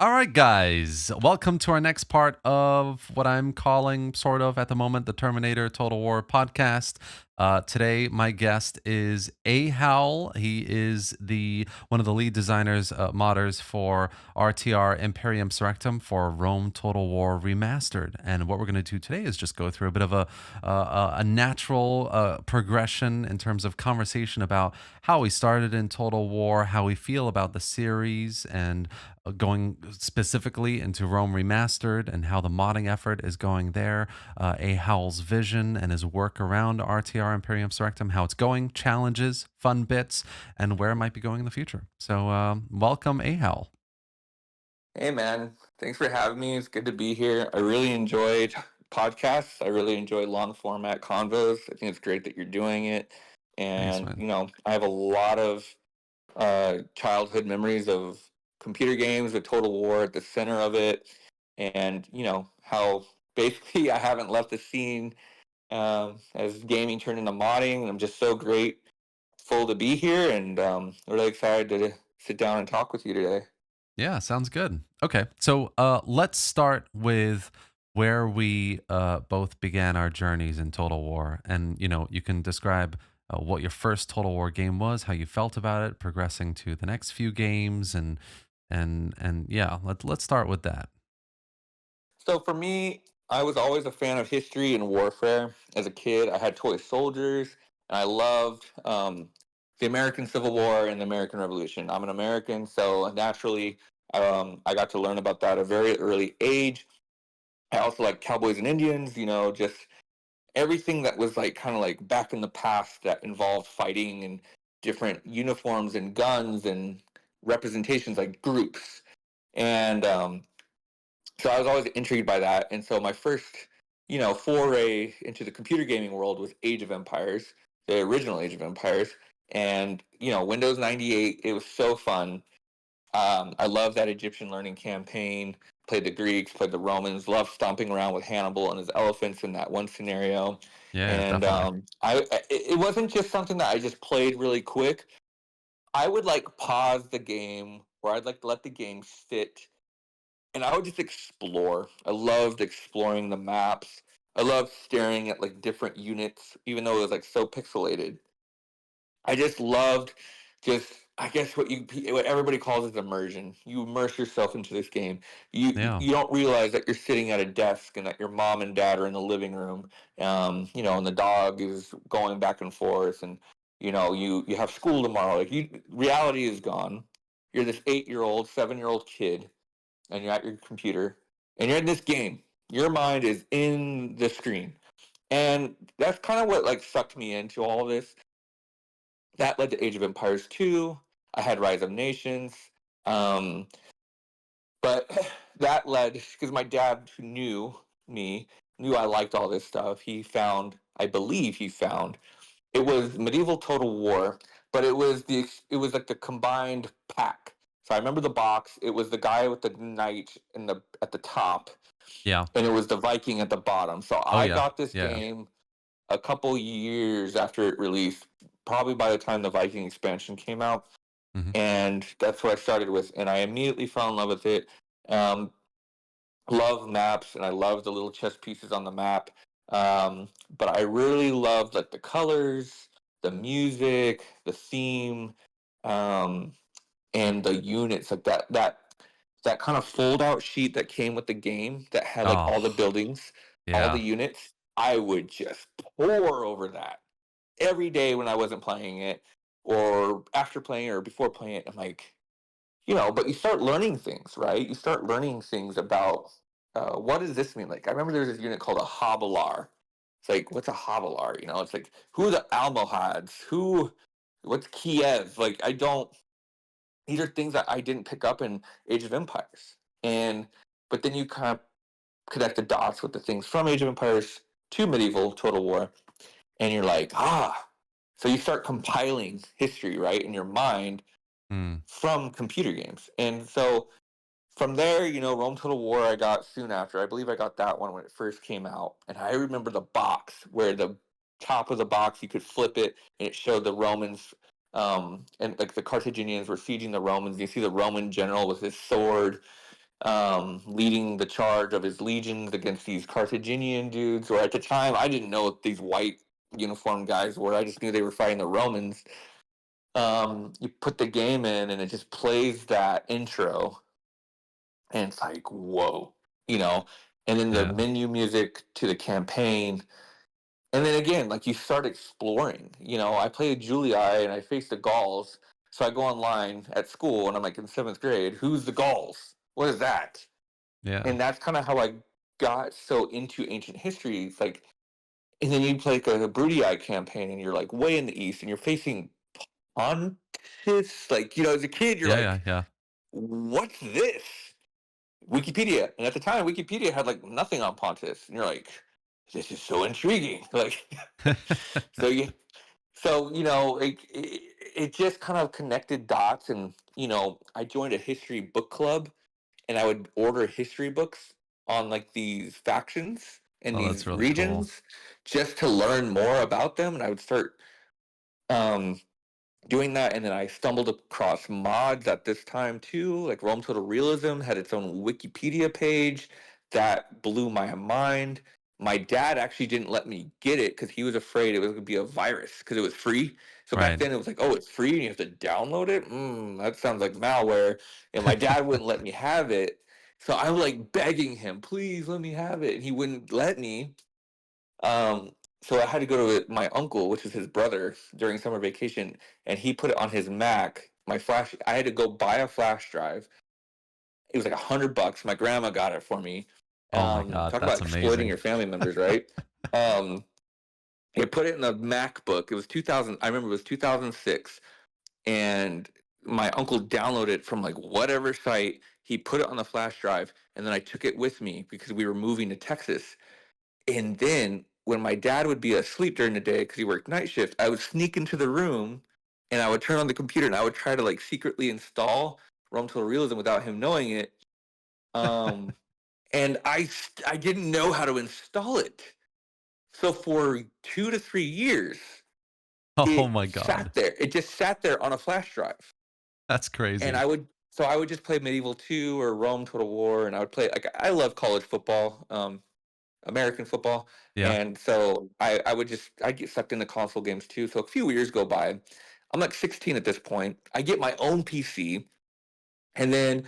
All right, guys, welcome to our next part of what I'm calling, sort of at the moment, the Terminator Total War podcast. Today, my guest is Ahowl. He is the one of the lead designers, modders for RTR Imperium Surrectum for Rome Total War Remastered. And what we're going to do today is just go through a bit of a natural progression in terms of conversation about how we started in Total War, how we feel about the series, and going specifically into Rome Remastered and how the modding effort is going there, Ahowl's vision and his work around RTR Imperium Surrectum, how it's going, challenges, fun bits, and where it might be going in the future. So, welcome, Ahowl. Hey man, thanks for having me. It's good to be here. I really enjoyed podcasts. I really enjoy long format convos. I think it's great that you're doing it. Thanks, And, man. I have a lot of childhood memories of computer games with Total War at the center of it. And, how basically I haven't left the scene as gaming turned into modding. I'm just so grateful to be here and really excited to sit down and talk with you today. Yeah, sounds good. Okay, so let's start with where we both began our journeys in Total War, and you can describe what your first Total War game was, how you felt about it, progressing to the next few games, and yeah, let's start with that. So for me, I was always a fan of history and warfare. As a kid, I had toy soldiers, and I loved the American Civil War and the American Revolution. I'm an American, so naturally, I got to learn about that at a very early age. I also like cowboys and Indians. Just everything that was like kind of like back in the past that involved fighting and different uniforms and guns and representations like groups. And so I was always intrigued by that. And so my first, foray into the computer gaming world was Age of Empires, the original Age of Empires. And, Windows 98, it was so fun. I love that Egyptian learning campaign. Played the Greeks, played the Romans, loved stomping around with Hannibal and his elephants in that one scenario. Yeah, And definitely. it wasn't just something that I just played really quick. I would like pause the game, or I'd like to let the game sit, and I would just explore. I loved exploring the maps. I loved staring at like different units, even though it was like so pixelated. I just loved just I guess what everybody calls is immersion. You immerse yourself into this game. Yeah, You don't realize that you're sitting at a desk and that your mom and dad are in the living room. And the dog is going back and forth, and you have school tomorrow. Reality is gone. You're this 8-year-old, 7-year-old kid and you're at your computer and you're in this game. Your mind is in the screen. And that's kind of what like sucked me into all of this. That led to Age of Empires 2. I had Rise of Nations. Um, but that led because my dad who knew me, knew I liked all this stuff. I believe he found it was medieval Total War, but it was like the combined pack. So I remember the box. It was the guy with the knight at the top, yeah. and it was the Viking at the bottom. So Oh, I yeah, got this yeah. game a couple years after it released, probably by the time the Viking expansion came out, Hmm. and that's what I started with. And I immediately fell in love with it. Um, love maps, and I love the little chess pieces on the map. But I really loved like the colors, the music, the theme, um, and the units like that kind of fold out sheet that came with the game that had like all the Oh, buildings, all the yeah. units. I would just pour over that every day when I wasn't playing it, or after playing it, or before playing it. I'm like, but you start learning things, right? You start learning things about what does this mean? Like, I remember there was this unit called a hovelar. It's like, what's a hovelar? It's like, who are the Almohads? What's Kiev? Like, I don't, these are things that I didn't pick up in Age of Empires. But then you kind of connect the dots with the things from Age of Empires to medieval Total War, and you're like, so you start compiling history, right, in your mind Mm. from computer games. And so from there, Rome Total War I got soon after. I believe I got that one when it first came out. And I remember the box where the top of the box you could flip it and it showed the Romans, and like the Carthaginians were sieging the Romans. You see the Roman general with his sword. leading the charge of his legions against these Carthaginian dudes. Or at the time, I didn't know what these white uniformed guys were. I just knew they were fighting the Romans. You put the game in, and it just plays that intro, and it's like, whoa, you know. And then the Yeah. menu music to the campaign, and then again, like you start exploring. I played Julii and I faced the Gauls. So I go online at school and I'm like in seventh grade, who's the Gauls? What is that? Yeah. And that's kind of how I got so into ancient history. It's like, and then you play like a Brutii campaign and you're like way in the east and you're facing Pontus. Like, as a kid, you're Yeah, yeah, like, yeah. what's this? Wikipedia. And at the time, Wikipedia had like nothing on Pontus. And you're like, this is so intriguing. Like, so it just kind of connected dots. And, I joined a history book club and I would order history books on like these factions and Oh, that's these really cool. regions just to learn more about them. And I would start um, doing that, and then I stumbled across mods at this time too. Like Rome Total Realism had its own Wikipedia page that blew my mind. My dad actually didn't let me get it because he was afraid it was going to be a virus because it was free. So back Right. then it was like, oh, it's free and you have to download it. That sounds like malware. And my dad wouldn't let me have it. So I was like begging him, please let me have it. And he wouldn't let me. Um, so I had to go to my uncle, which is his brother, during summer vacation, and he put it on his Mac. My flash, I had to go buy a flash drive. It was like $100. My grandma got it for me. Oh my god, Talk about that's exploiting amazing. your family members, right? Um, he put it in the MacBook. It was 2000. I remember it was 2006, and my uncle downloaded it from like whatever site. He put it on the flash drive, and then I took it with me because we were moving to Texas. And then when my dad would be asleep during the day because he worked night shift, I would sneak into the room and I would turn on the computer and I would try to like secretly install Rome Total Realism without him knowing it. Um, and I didn't know how to install it. So for 2 to 3 years, Oh it my god. sat there. It just sat there on a flash drive. That's And crazy. I would just play Medieval 2 or Rome Total War, and I would play, like, I love college football. American football. Yeah. And so I get sucked into console games too. So a few years go by. I'm like 16 at this point. I get my own PC, and then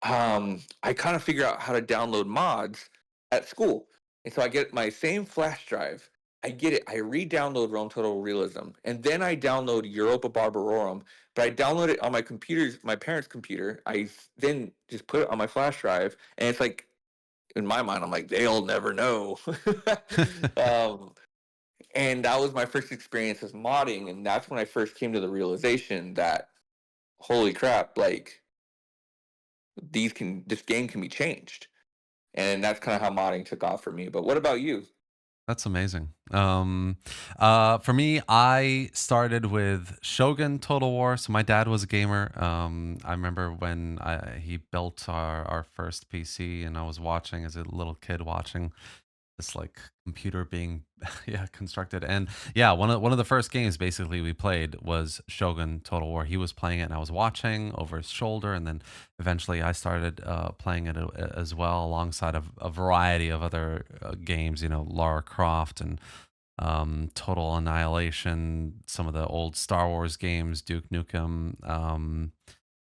I kind of figure out how to download mods at school. And so I get my same flash drive. I get it. I re-download Rome Total Realism, and then I download Europa Barbarorum. But I download it on my parents' computer. Then just put it on my flash drive, and it's like, in my mind, I'm like, they'll never know. um, and that was my first experience with modding, and that's when I first came to the realization that, holy crap, like this game can be changed, and that's kind of how modding took off for me. But what about you? That's amazing. For me, I started with Shogun Total War. So my dad was a gamer. I remember when he built our first PC, and I was watching as a little kid watching this like computer being yeah constructed. And yeah, one of the first games basically we played was Shogun Total War. He was playing it and I was watching over his shoulder, and then eventually I started playing it as well alongside of a variety of other games, Lara Croft and Total Annihilation, some of the old Star Wars games, Duke Nukem.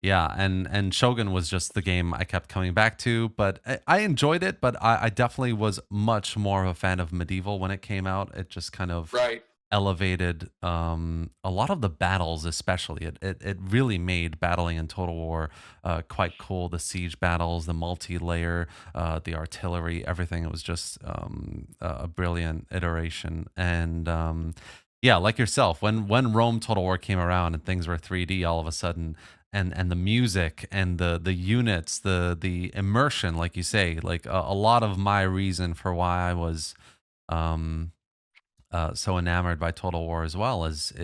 Yeah, and Shogun was just the game I kept coming back to, but I enjoyed it, but I definitely was much more of a fan of Medieval when it came out. It just kind of Right. elevated a lot of the battles, especially. It really made battling in Total War quite cool. The siege battles, the multi-layer, the artillery, everything. It was just a brilliant iteration. And yeah, like yourself, when Rome Total War came around and things were 3D all of a sudden, and the music and the units, the immersion, like you say, like a lot of my reason for why I was um so enamored by Total War as well is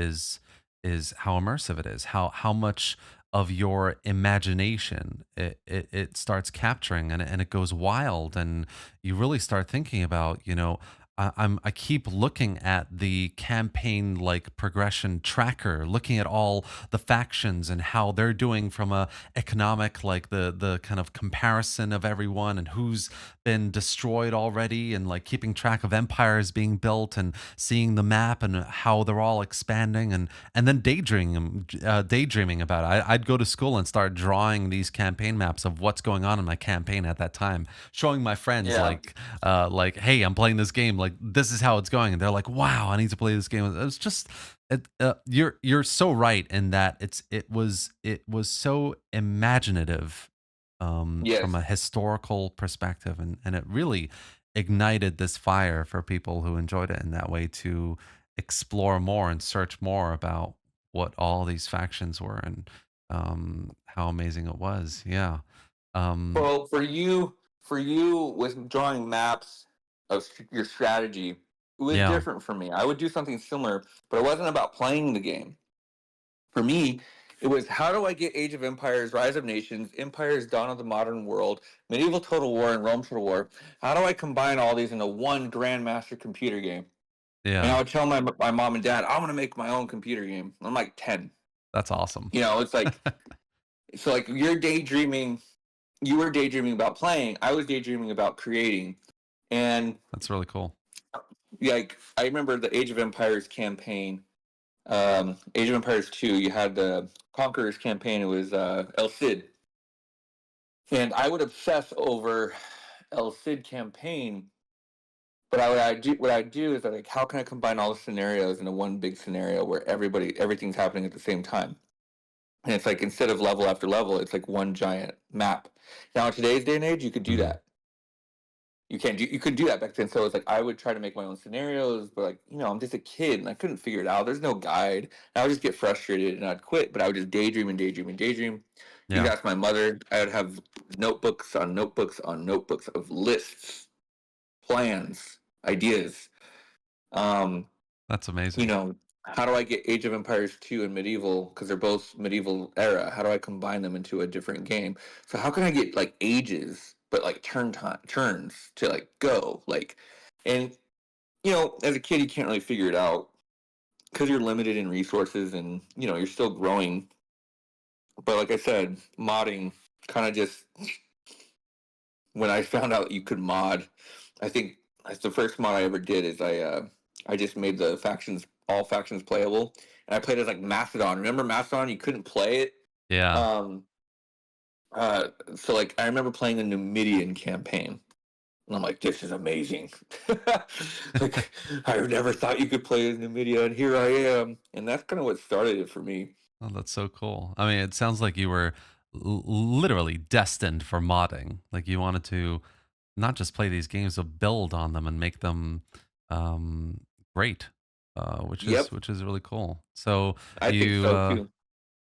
how immersive it is, how much of your imagination it starts capturing, and it goes wild, and you really start thinking about, I keep looking at the campaign like progression tracker, looking at all the factions and how they're doing from a economic, like the kind of comparison of everyone and who's been destroyed already, and like keeping track of empires being built and seeing the map and how they're all expanding, and then daydreaming about it. I'd go to school and start drawing these campaign maps of what's going on in my campaign at that time, showing my friends Yeah. like, hey, I'm playing this game, like this is how it's going, and they're like, wow, I need to play this game. It's just you're so right in that it was so imaginative, from Yes. a historical perspective, and it really ignited this fire for people who enjoyed it in that way to explore more and search more about what all these factions were, and how amazing it was. Yeah. um Well, for you with drawing maps of your strategy, it was yeah, different for me. I would do something similar, but it wasn't about playing the game. For me, it was how do I get Age of Empires, Rise of Nations, Empires, Dawn of the Modern World, Medieval Total War, and Rome Total War? How do I combine all these into one grandmaster computer game? And yeah, I would tell my mom and dad, I want to make my own computer game. I'm like 10. that's awesome. It's like, so like you were daydreaming about playing, I was daydreaming about creating. And That's really cool. like I remember the Age of Empires campaign, Age of Empires 2, you had the Conquerors campaign, it was El Cid. And I would obsess over El Cid campaign, but what I do is like how can I combine all the scenarios into one big scenario where everything's happening at the same time. And it's like instead of level after level, it's like one giant map. Now in today's day and age, you could do Mhm. that. You could do that back then. So it's like I would try to make my own scenarios, but like I'm just a kid and I couldn't figure it out. There's no guide. And I would just get frustrated and I'd quit. But I would just daydream and daydream and daydream. You could Yeah, ask my mother. I would have notebooks on notebooks on notebooks of lists, plans, ideas. Um, that's you amazing. know, how do I get Age of Empires 2 and medieval because they're both medieval era? How do I combine them into a different game? So how can I get like ages but like turns to like go like and as a kid you can't really figure it out because you're limited in resources and you're still growing. But like I said, modding kind of just when I found out you could mod, I think that's the first mod I ever did is I just made the factions all factions playable, and I played as like Macedon. Remember Macedon? You couldn't play it. Yeah. Um, so like I remember playing the Numidian campaign, and I'm like, this is amazing. Like I never thought you could play as Numidia, and here I am. And that's kind of what started it for me. Oh, that's so cool. I mean, it sounds like you were literally destined for modding. Like you wanted to not just play these games, but build on them and make them um, great, which is Yep, which is really cool. So I think you so uh, too.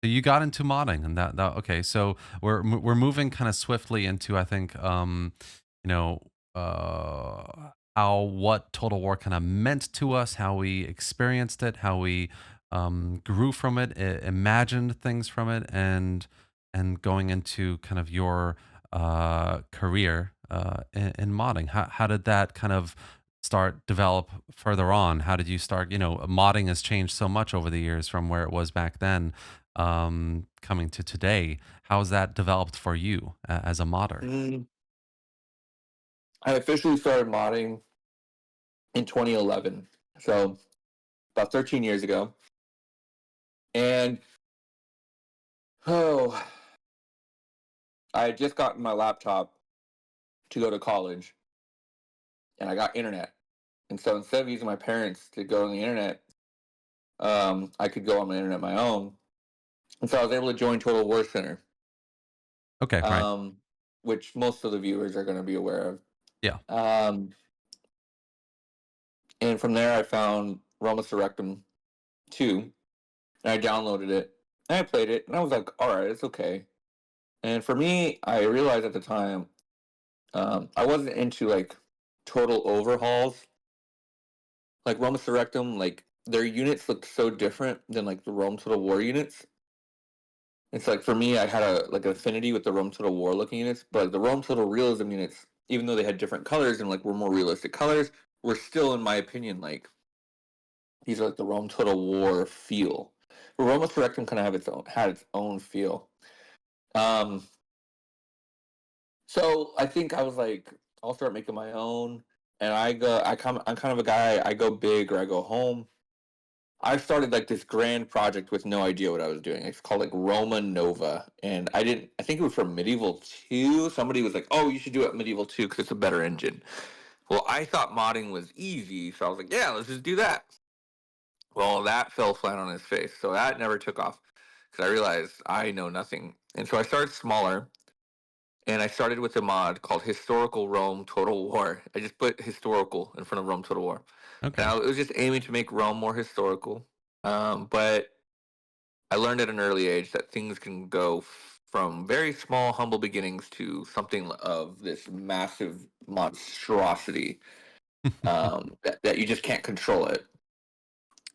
so you got into modding, and that okay. So we're moving kind of swiftly into, I think, you know how what Total War kind of meant to us, how we experienced it, how we grew from it, imagined things from it, and going into kind of your career in modding. How did that kind of start develop further on? How did you start? Modding has changed so much over the years from where it was back then, coming to today. How's that developed for you as a modder? Mm, I officially started modding in 2011, so about 13 years ago. And oh, I had just gotten my laptop to go to college, and I got internet. And so instead of using my parents to go on the internet, I could go on the internet my own. And so I was able to join Total War Center, Okay, right. um, which most of the viewers are going to be aware of. Yeah. Um, and from there, I found Rome Surrectum 2, and I downloaded it, and I played it, and I was like, all right, it's okay. And for me, I realized at the time, I wasn't into like total overhauls. Like Rome Surrectum, like their units looked so different than like the Rome Total War units. It's like for me, I had a like an affinity with the Rome Total War looking units, but the Rome Total Realism units, even though they had different colors and like were more realistic colors, were still, in my opinion, like these are like the Rome Total War feel. But Rome Surrectum kind of have its own had its own feel. Um, so I think I was like, I'll start making my own, and I'm kind of a guy. I go big or I go home. I started like this grand project with no idea what I was doing. It's called like Roma Nova, and I didn't. I think it was for Medieval 2. Somebody was like, "Oh, you should do it Medieval 2 because it's a better engine." Well, I thought modding was easy, so I was like, "Yeah, let's just do that." Well, that fell flat on his face, so that never took off because I realized I know nothing, and so I started smaller, and I started with a mod called Historical Rome Total War. I just put historical in front of Rome Total War, and Okay. I was just aiming to make Rome more historical. But I learned at an early age that things can go from very small, humble beginnings to something of this massive monstrosity that you just can't control it.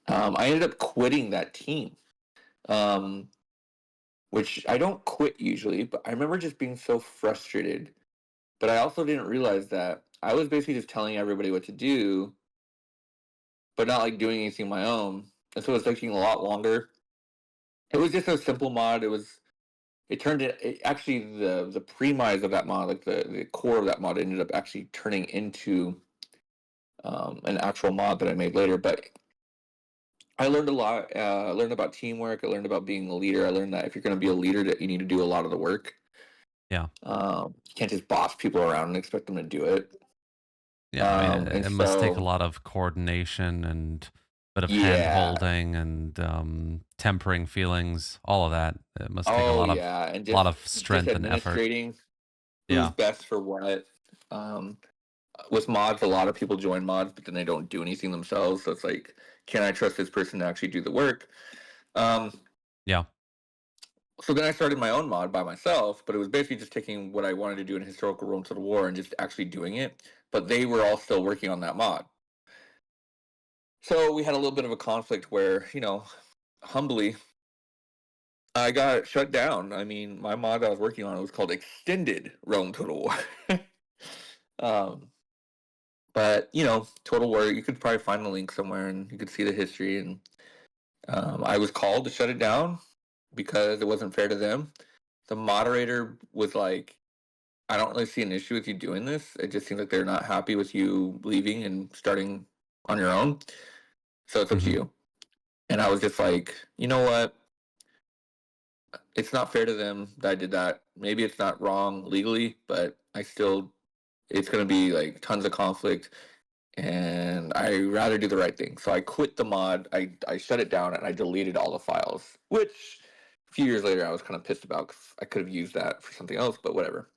I ended up quitting that team, um, which I don't quit usually, but I remember just being so frustrated. But I also didn't realize that I was basically just telling everybody what to do, but not like doing anything of my own. And so it was taking a lot longer. It was just a simple mod. It turned it actually the premise of that mod, like the core of that mod, ended up actually turning into an actual mod that I made later. But I learned a lot. I learned about teamwork. I learned about being a leader. I learned that if you're going to be a leader, that you need to do a lot of the work. Yeah. You can't just boss people around and expect them to do it. Yeah, I mean, And it must take a so, lot of coordination and bit of hand yeah. holding and tempering feelings, all of that. It must take Oh, yeah. And a lot just of strength and effort. administrating who's Yeah. best for what. Um, with mods, a lot of people join mods, but then they don't do anything themselves. So it's like, can I trust this person to actually do the work? Um, Yeah. so then I started my own mod by myself, but it was basically just taking what I wanted to do in historical Rome to the war and just actually doing it. But they were all still working on that mod. So we had a little bit of a conflict where, humbly, I got shut down. I mean, my mod I was working on, it was called Extended Rome Total War. um, but Total War, you could probably find the link somewhere and you could see the history. And I was called to shut it down because it wasn't fair to them. The moderator was like, I don't really see an issue with you doing this. It just seems like they're not happy with you leaving and starting on your own. So it's up to Hmm. you. And I was just like, you know what? It's not fair to them that I did that. Maybe it's not wrong legally, but it's going to be like tons of conflict. And I rather do the right thing. So I quit the mod. I shut it down and I deleted all the files, which a few years later I was kind of pissed about because I could have used that for something else, but whatever.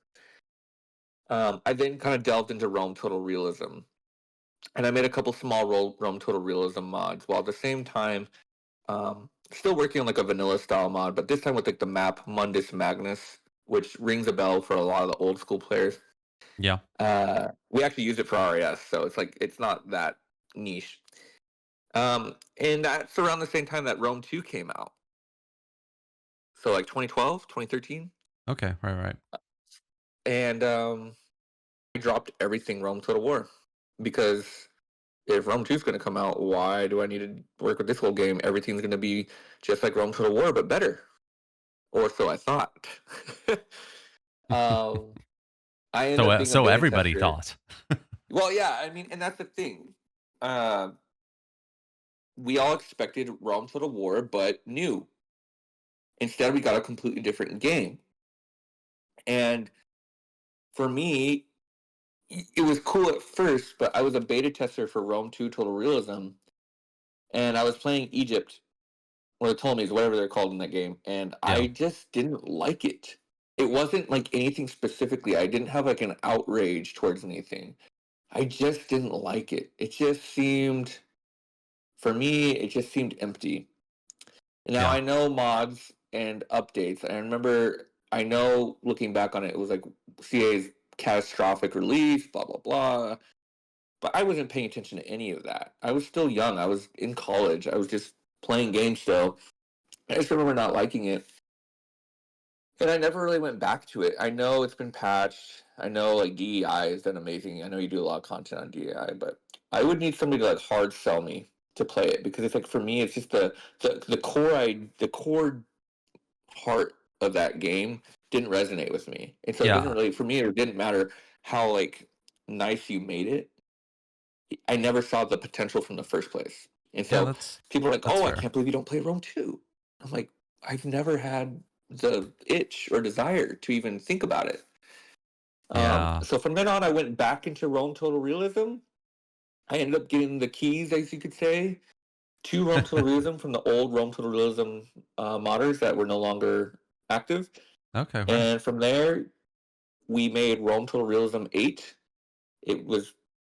I then kind of delved into Rome Total Realism, and I made a couple small Rome Total Realism mods, while at the same time, still working on like a vanilla style mod, but this time with like the map Mundus Magnus, which rings a bell for a lot of the old school players. Yeah. We actually use it for RAS, so it's not that niche. And that's around the same time that Rome 2 came out. So like 2012, 2013. Okay. Right. Right. And I dropped everything Rome Total War because if Rome 2 is going to come out, why do I need to work with this whole game? Everything's going to be just like Rome Total War, but better. Or so I thought. um, I ended up being a So beta everybody tester. thought. Well, yeah, I mean, and that's the thing. Uh, we all expected Rome Total War, but new. Instead, we got a completely different game. And for me, it was cool at first, but I was a beta tester for Rome 2 Total Realism, and I was playing Egypt, or the Ptolemies, whatever they're called in that game, and I Yeah. just didn't like it. It wasn't like anything specifically. I didn't have like an outrage towards anything. I just didn't like it. It just seemed, for me, it just seemed empty. Now Yeah. I know mods and updates. I know looking back on it, it was like CA's catastrophic release, blah blah blah. But I wasn't paying attention to any of that. I was still young. I was in college. I was just playing games still. I just remember not liking it. And I never really went back to it. I know it's been patched. I know like DEI has done amazing. I know you do a lot of content on DEI, but I would need somebody to like hard sell me to play it because it's like for me, it's just the core heart of that game didn't resonate with me, and so it doesn't Yeah. really for me. It didn't matter how like nice you made it. I never saw the potential from the first place, and Yeah, so people are like, that's "Oh, I fair. can't believe you don't play Rome 2." I'm like, I've never had the itch or desire to even think about it. Yeah. So from then on, I went back into Rome Total Realism. I ended up getting the keys, as you could say, to Rome Total Realism from the old Rome Total Realism modders that were no longer active. Okay, right. And from there, we made Rome Total Realism 8. It was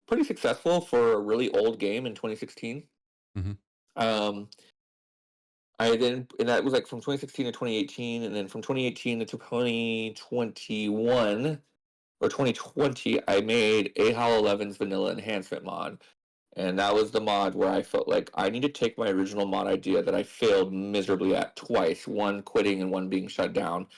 pretty successful for a really old game in 2016. Mhm. Um, I then, and that was like from 2016 to 2018, and then from 2018 to 2021 or 2020, I made Ahowl 11's Vanilla Enhancement mod. And that was the mod where I felt like I need to take my original mod idea that I failed miserably at twice, one quitting and one being shut down.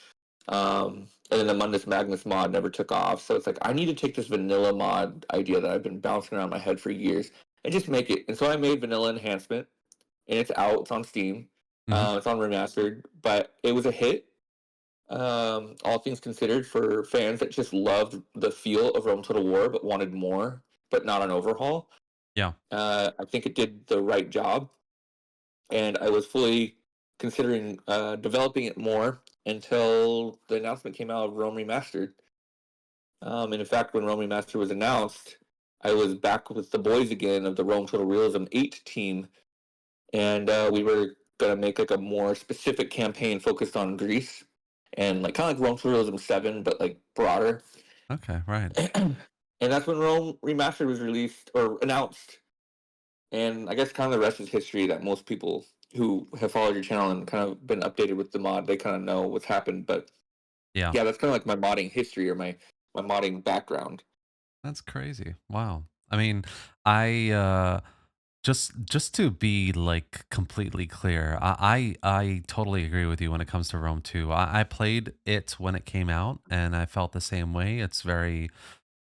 And then the Mundus Magnus mod never took off. So it's like, I need to take this vanilla mod idea that I've been bouncing around my head for years and just make it. And so I made Vanilla Enhancement, and it's out, it's on Steam, Mhm. it's on Remastered, but it was a hit. All things considered, for fans that just loved the feel of Rome Total War but wanted more, but not an overhaul. Yeah. I think it did the right job, and I was fully considering developing it more until the announcement came out of Rome Remastered. And in fact, when Rome Remastered was announced, I was back with the boys again of the Rome Total Realism 8 team, and we were gonna make like a more specific campaign focused on Greece, and like kind of like Rome Total Realism 7, but like broader. Okay, right. And that's when Rome Remastered was released or announced. And I guess kind of the rest is history that most people who have followed your channel and kind of been updated with the mod, they kind of know what's happened. But Yeah. yeah, that's kind of like my modding history or my modding background. That's crazy. Wow. I mean, I just to be like completely clear, I totally agree with you when it comes to Rome 2. I played it when it came out and I felt the same way. It's very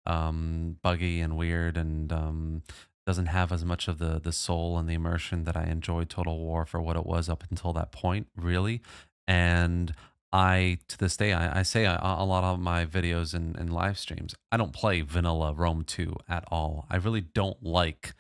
buggy and weird and doesn't have as much of the soul and the immersion that I enjoyed Total War for what it was up until that point, really. And I, to this day, I say a lot of my videos and live streams, I don't play vanilla Rome 2 at all. I really don't like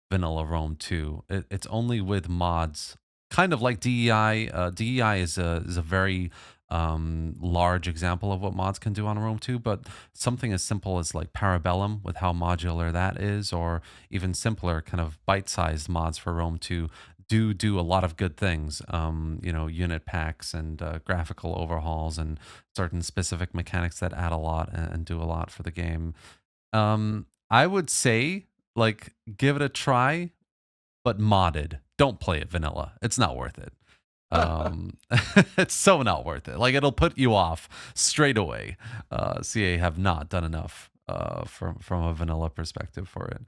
vanilla Rome 2. It's only with mods, kind of like DEI. DEI is a very large example of what mods can do on Rome 2, but something as simple as like Parabellum with how modular that is, or even simpler kind of bite-sized mods for Rome 2 do a lot of good things. You know, unit packs and graphical overhauls and certain specific mechanics that add a lot and do a lot for the game. I would say like give it a try, but modded. Don't play it vanilla. It's not worth it. Um, it's so not worth it. Like it'll put you off straight away. CA have not done enough from a vanilla perspective for it.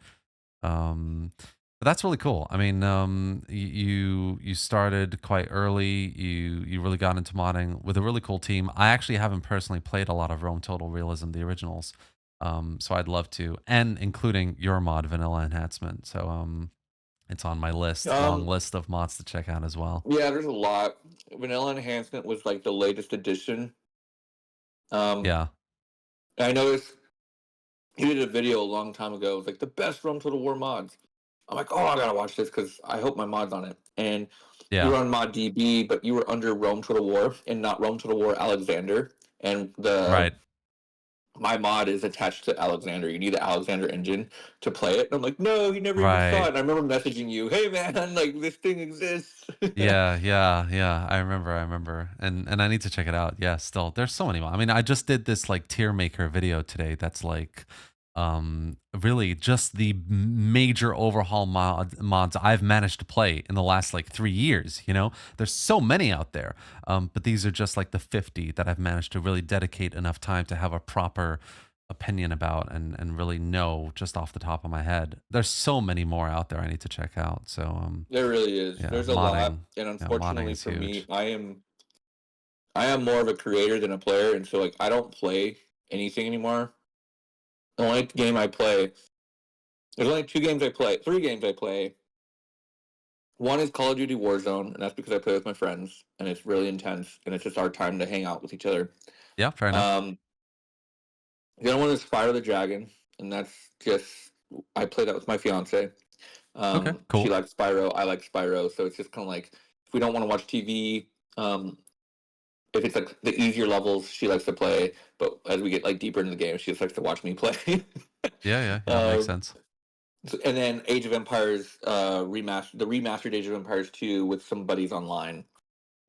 But that's really cool. I mean, you started quite early. You really got into modding with a really cool team. I actually haven't personally played a lot of Rome Total Realism, the originals. So I'd love to, and including your mod, Vanilla Enhancement. So it's on my list, long um, list of mods to check out as well. yeah, there's a lot. Vanilla Enhancement was like the latest edition. Um, Yeah. I noticed he did a video a long time ago. It was like the best Rome Total War mods. I'm like, oh, I gotta watch this because I hope my mod's on it. And you Yeah. were on mod DB, but you were under Rome Total War and not Rome Total War Alexander. And the Right. my mod is attached to Alexander. You need the Alexander engine to play it. And I'm like, no, he never even saw it. Right. And I remember messaging you, hey man, like this thing exists. Yeah, yeah, yeah. I remember. And I need to check it out. Yeah, still. There's so many more. I mean, I just did this like tier maker video today that's like really just the major overhaul mods I've managed to play in the last like 3 years, you know? There's so many out there. But these are just like the 50 that I've managed to really dedicate enough time to have a proper opinion about and really know just off the top of my head. There's so many more out there I need to check out. So There really is. yeah, There's a lot. And modding unfortunately is for me, huge. I am more of a creator than a player, and so like I don't play anything anymore. The only game I play, there's only two games I play, three games I play. One is Call of Duty Warzone, and that's because I play with my friends, and it's really intense, and it's just our time to hang out with each other. Yeah, fair enough. Um, the other one is Fire the Dragon, and that's just I play that with my fiance. Okay, She cool. likes Spyro, I like Spyro, so it's just kind of like if we don't want to watch TV, if it's like the easier levels, she likes to play, but as we get like deeper into the game, she just likes to watch me play. Yeah, yeah, yeah, makes um, sense. and then Age of Empires the remastered Age of Empires 2 with some buddies online.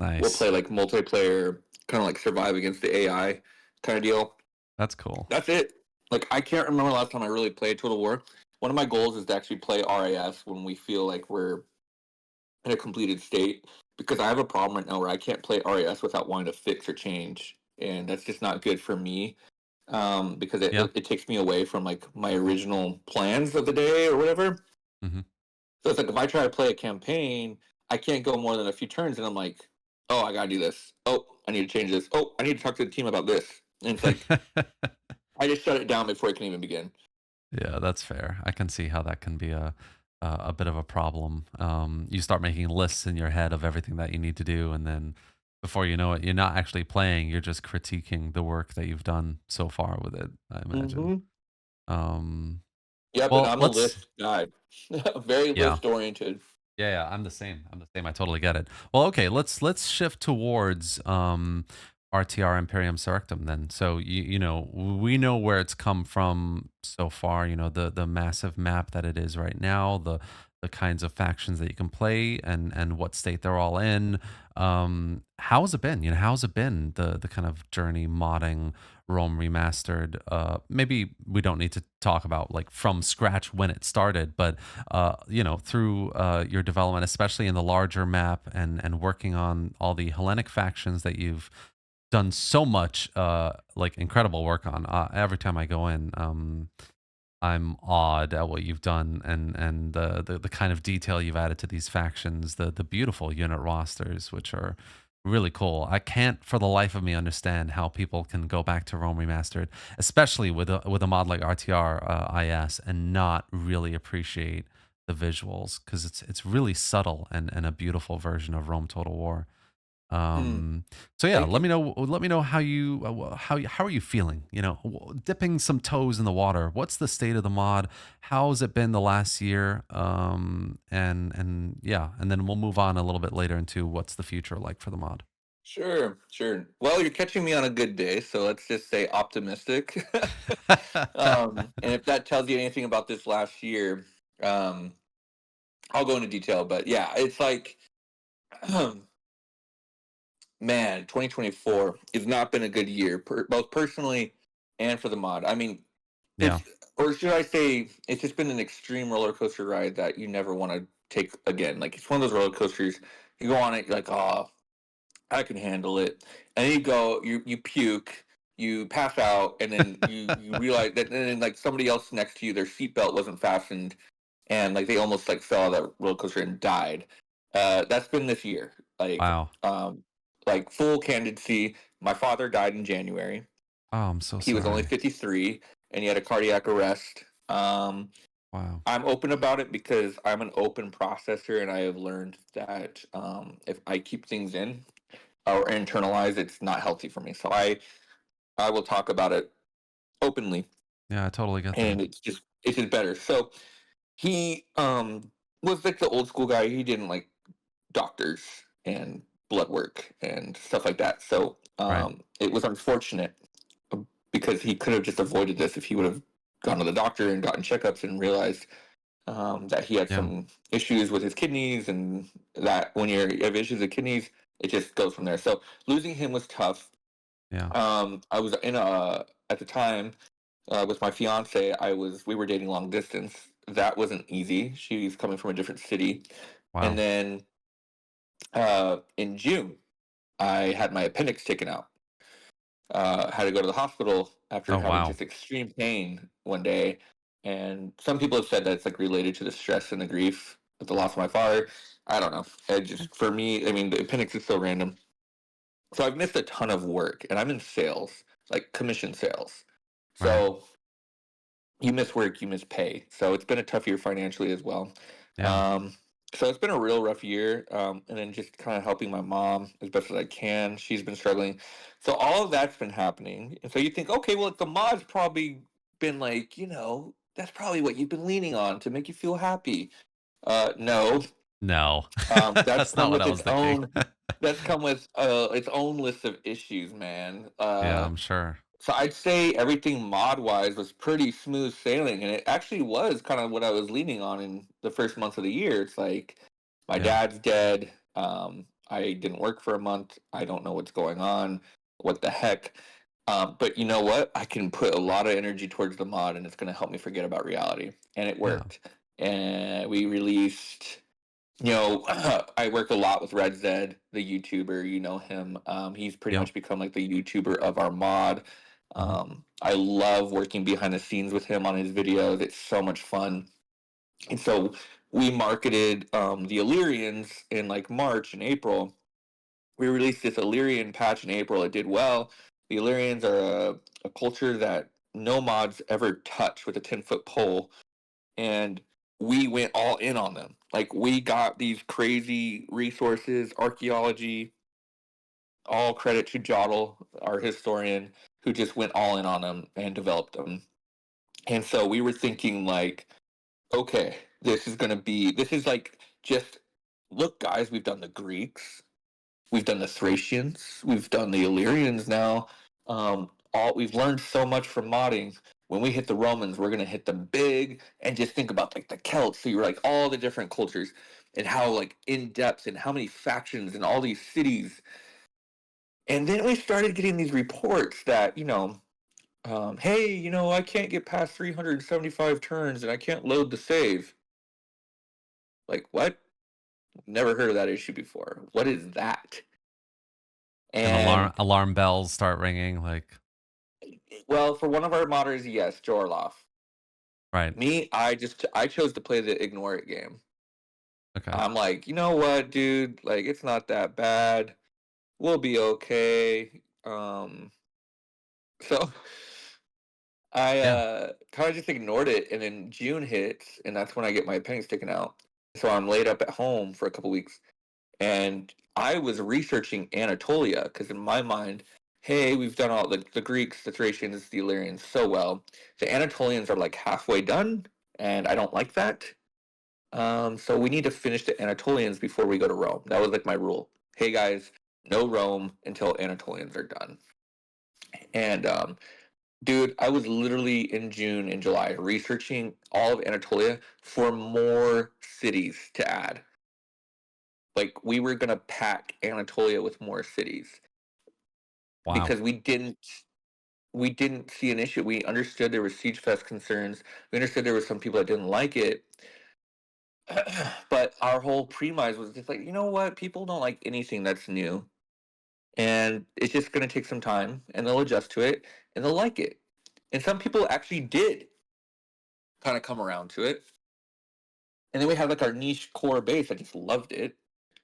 We'll Nice. play like multiplayer, kind of like survive against the AI kind of deal. That's cool. That's it. Like I can't remember the last time I really played Total War. One of my goals is to actually play RAS when we feel like we're in a completed state, because I have a problem right now where I can't play RAS without wanting to fix or change, and that's just not good for me. Because Yeah. it takes me away from like my original plans of the day or whatever. Mhm. So it's like if I try to play a campaign, I can't go more than a few turns, and I'm like, oh, I gotta do this. Oh, I need to change this. Oh, I need to talk to the team about this. And it's like I just shut it down before it can even begin. Yeah, that's fair. I can see how that can be a bit of a problem. You start making lists in your head of everything that you need to do, and then before you know it, you're not actually playing. You're just critiquing the work that you've done so far with it, I imagine. Mm-hmm. Um, Yep, and well, I'm a let's. list guy, very Yeah. list oriented. Yeah, yeah, I'm the same. I'm the same. I totally get it. Well, okay, let's shift towards RTR Imperium Surrectum then. So you know, we know where it's come from so far, you know, the massive map that it is right now, the kinds of factions that you can play and what state they're all in. How's it been? You know, how's it been the kind of journey modding Rome remastered? Maybe we don't need to talk about like from scratch when it started, but you know, through your development, especially in the larger map and working on all the Hellenic factions that you've done so much, like incredible work on. Every time I go in, I'm awed at what you've done and the kind of detail you've added to these factions, the beautiful unit rosters, which are really cool. I can't for the life of me understand how people can go back to Rome Remastered, especially with a mod like RTR IS, and not really appreciate the visuals because it's really subtle and a beautiful version of Rome Total War. Mm, Um, so yeah, thank you. let me know how you how are you feeling? You know, dipping some toes in the water. What's the state of the mod? How's it been the last year? And yeah, and then we'll move on a little bit later into what's the future like for the mod. Sure, sure. Well, you're catching me on a good day, so let's just say optimistic. And if that tells you anything about this last year, um, I'll go into detail. But yeah, it's like, man, 2024 has not been a good year, both personally and for the mod. I mean, Yeah. it's, or should I say, it's just been an extreme roller coaster ride that you never want to take again. Like, it's one of those roller coasters, you go on it, you're like, oh, I can handle it. And then you go, you puke, you pass out, and then you realize that, and then like somebody else next to you, their seatbelt wasn't fastened, and like they almost like fell out of that roller coaster and died. That's been this year. Wow. Um, like full candidacy. My father died in January. Oh, I'm so He was only sorry. 53, and he had a cardiac arrest. Wow. I'm open about it because I'm an open processor, and I have learned that if I keep things in, or internalize, it's not healthy for me. So I will talk about it openly, Yeah, I totally get that. and it's just better. So he was like the old school guy. He didn't like doctors and blood work and stuff like that. So Right. it was unfortunate, because he could have just avoided this if he would have gone to the doctor and gotten checkups and realized that he had Yeah. some issues with his kidneys, and that when you have issues with kidneys, it just goes from there. So losing him was tough. Yeah. I was in a at the time with my fiance. We were dating long distance. That wasn't easy. She's coming from a different city, and Wow. then in June, I had my appendix taken out. Had to go to the hospital after Oh, having wow. just extreme pain one day, and some people have said that it's like related to the stress and the grief with the loss of my father. I don't know. It just for me, I mean, the appendix is so random. So I've missed a ton of work, and I'm in sales, like commission sales. Right. So you miss work, you miss pay. So it's been a tough year financially as well. Yeah. Um, so it's been a real rough year. And then just kind of helping my mom as best as I can. She's been struggling. So all of that's been happening. And so you think, okay, well, the mod's probably been like, that's probably what you've been leaning on to make you feel happy. No, No. that's That's not come what with I was thinking. its own list of issues, man. Yeah, I'm sure. So I'd say everything mod wise was pretty smooth sailing, and it actually was kind of what I was leaning on in the first month of the year. It's like my Yeah. dad's dead. I didn't work for a month. I don't know what's going on. What the heck? But you know what? I can put a lot of energy towards the mod, and it's going to help me forget about reality. And it Yeah. worked. And we released. I work a lot with Red Zed, the YouTuber. You know him. He's pretty Yep. much become like the YouTuber of our mod. Mhm. I love working behind the scenes with him on his videos. It's so much fun. And so we marketed the Illyrians in like March and April. We released this Illyrian patch in April. It did well. The Illyrians are a culture that no mods ever touch with a 10-foot pole. And we went all in on them. Like we got these crazy resources, archaeology, all credit to Jottle, our historian, who just went all in on them and developed them. And so we were thinking like, okay, this is like just look, guys, we've done the Greeks, we've done the Thracians, we've done the Illyrians now. All we've learned so much from modding. When we hit the Romans, we're gonna hit them big, and just think about like the Celts. So you're like all the different cultures and how like in depth and how many factions and all these cities. And then we started getting these reports that hey, I can't get past 375 turns and I can't load the save. Like what? Never heard of that issue before. What is that? And And alarm bells start ringing, like, well, for one of our modders, yes, Jorloff. right. Me, I chose to play the ignore it game. Okay. I'm like, you know what, dude? Like, it's not that bad. We'll be okay. So I Yeah. kind of just ignored it, and then June hits, and that's when I get my appendix taken out. So I'm laid up at home for a couple weeks, and I was researching Anatolia because in my mind, hey, we've done all the Greeks, the Thracians, the Illyrians so well. The Anatolians are like halfway done, and I don't like that. So we need to finish the Anatolians before we go to Rome. That was like my rule. Hey guys, no Rome until Anatolians are done. And dude, I was literally in June and July researching all of Anatolia for more cities to add. Like we were gonna pack Anatolia with more cities Wow. because we didn't see an issue. We understood there were siege fest concerns. We understood there were some people that didn't like it. But our whole premise was just like, you know what? People don't like anything that's new. And it's just gonna take some time and they'll adjust to it and they'll like it. And some people actually did kind of come around to it. And then we had like our niche core base that just loved it.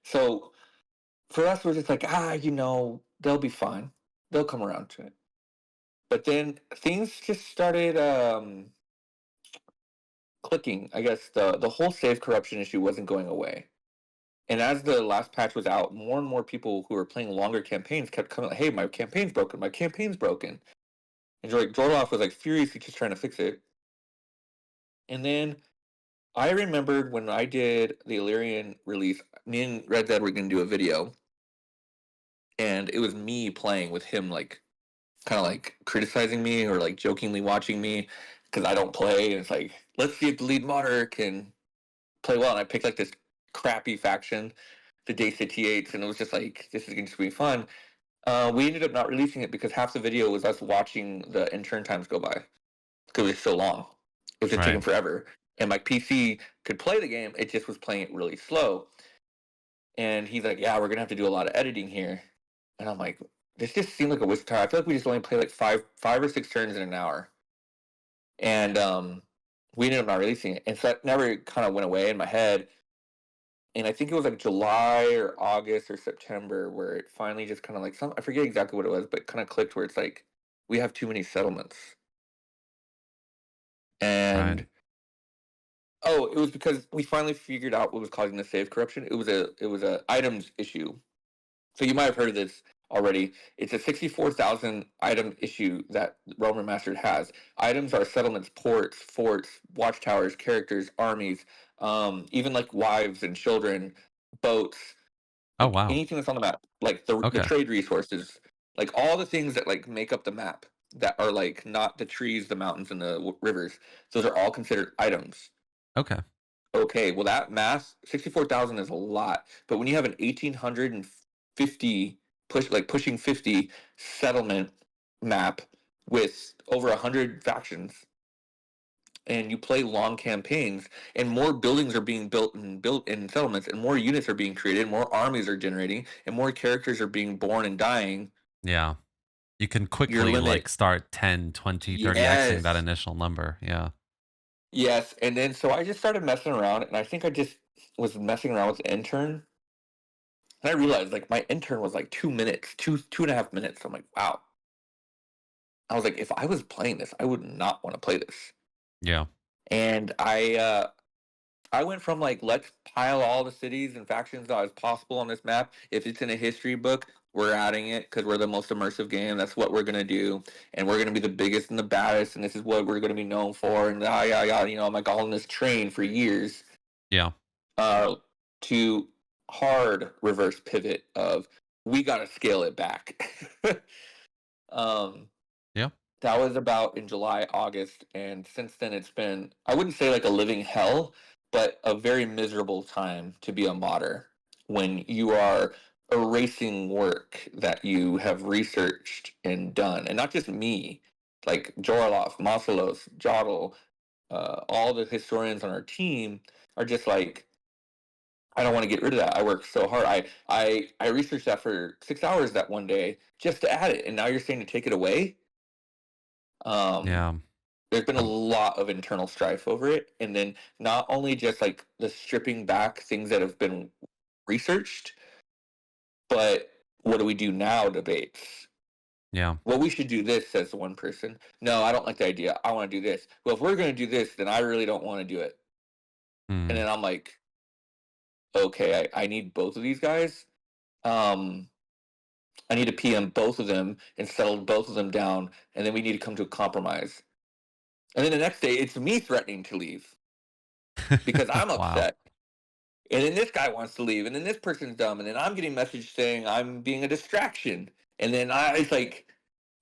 So for us, we're just like, they'll be fine. They'll come around to it. But then things just started clicking. I guess the whole save corruption issue wasn't going away. And as the last patch was out, more and more people who were playing longer campaigns kept coming, like, hey, my campaign's broken, my campaign's broken. And Jorloff was like furiously just trying to fix it. And then I remembered when I did the Illyrian release, me and Red Dead were gonna do a video, and it was me playing with him, like kind of like criticizing me or like jokingly watching me because I don't play. And it's like, let's see if the lead modder can play well. And I picked like this crappy faction, the Day City Eights, and it was just like, this is going to be fun. We ended up not releasing it because half the video was us watching the intern times go by because it was so long. It was just taking Right. forever. And my PC could play the game, it just was playing it really slow. And he's like, yeah, we're going to have to do a lot of editing here. And I'm like, this just seemed like a waste of time. I feel like we just only played like five or six turns in an hour. And we ended up not releasing it. And so that never kind of went away in my head. and I think it was like July or August or September where it finally just kind of like some I forget exactly what it was, but kind of clicked where it's like we have too many settlements. Right. And oh, it was because we finally figured out what was causing the save corruption. It was a items issue. So you might have heard of this already. It's a 64,000 item issue that Realm Remastered has. Items are settlements, ports, forts, watchtowers, characters, armies, even like wives and children, boats, Oh, like wow. anything that's on the map, like the Okay. trade resources, like all the things that like make up the map that are like not the trees, the mountains, and the rivers. Those are all considered items. Okay. Okay, well that math, 64,000 is a lot. But when you have an 1850 pushing 50 settlement map with over 100 factions and you play long campaigns and more buildings are being built in settlements and more units are being created, more armies are generating and more characters are being born and dying, Yeah. You can your quickly like limit. start 10, 20, 30xing that Yes. initial number. Yeah. Yes, and then so I just started messing around and I think I just was messing around with the intern. And I realized like my intern was like 2 minutes, 2.5 minutes. I'm like, wow. I was like, if I was playing this, I would not want to play this. Yeah. And I went from like let's pile all the cities and factions as possible on this map. If it's in a history book, we're adding it because we're the most immersive game. That's what we're gonna do, and we're gonna be the biggest and the baddest, and this is what we're gonna be known for. And yeah, yeah, you know, I'm like all in this train for years. Yeah. Uh, to hard reverse pivot of we got to scale it back. um, Yeah. that was about in July, August, and since then it's been I wouldn't say like a living hell, but a very miserable time to be a modder when you are erasing work that you have researched and done, and not just me, like Jorloff, Masalos, Jodl, all the historians on our team are just like I don't want to get rid of that. I worked so hard. I researched that for 6 hours that one day just to add it, and now you're saying to take it away. Um, Yeah. there's been a Um, lot of internal strife over it, and then not only just like the stripping back things that have been researched, but what do we do now? Debates. yeah. Well, we should do this, says one person. No, I don't like the idea. I want to do this. Well, if we're going to do this, then I really don't want to do it. And Mm. then I'm like, okay, I need both of these guys. Um, I need to PM both of them and settle both of them down, and then we need to come to a compromise. And then the next day, it's me threatening to leave because I'm Wow. upset. And then this guy wants to leave, and then this person's dumb, and then I'm getting message saying I'm being a distraction. And then it's like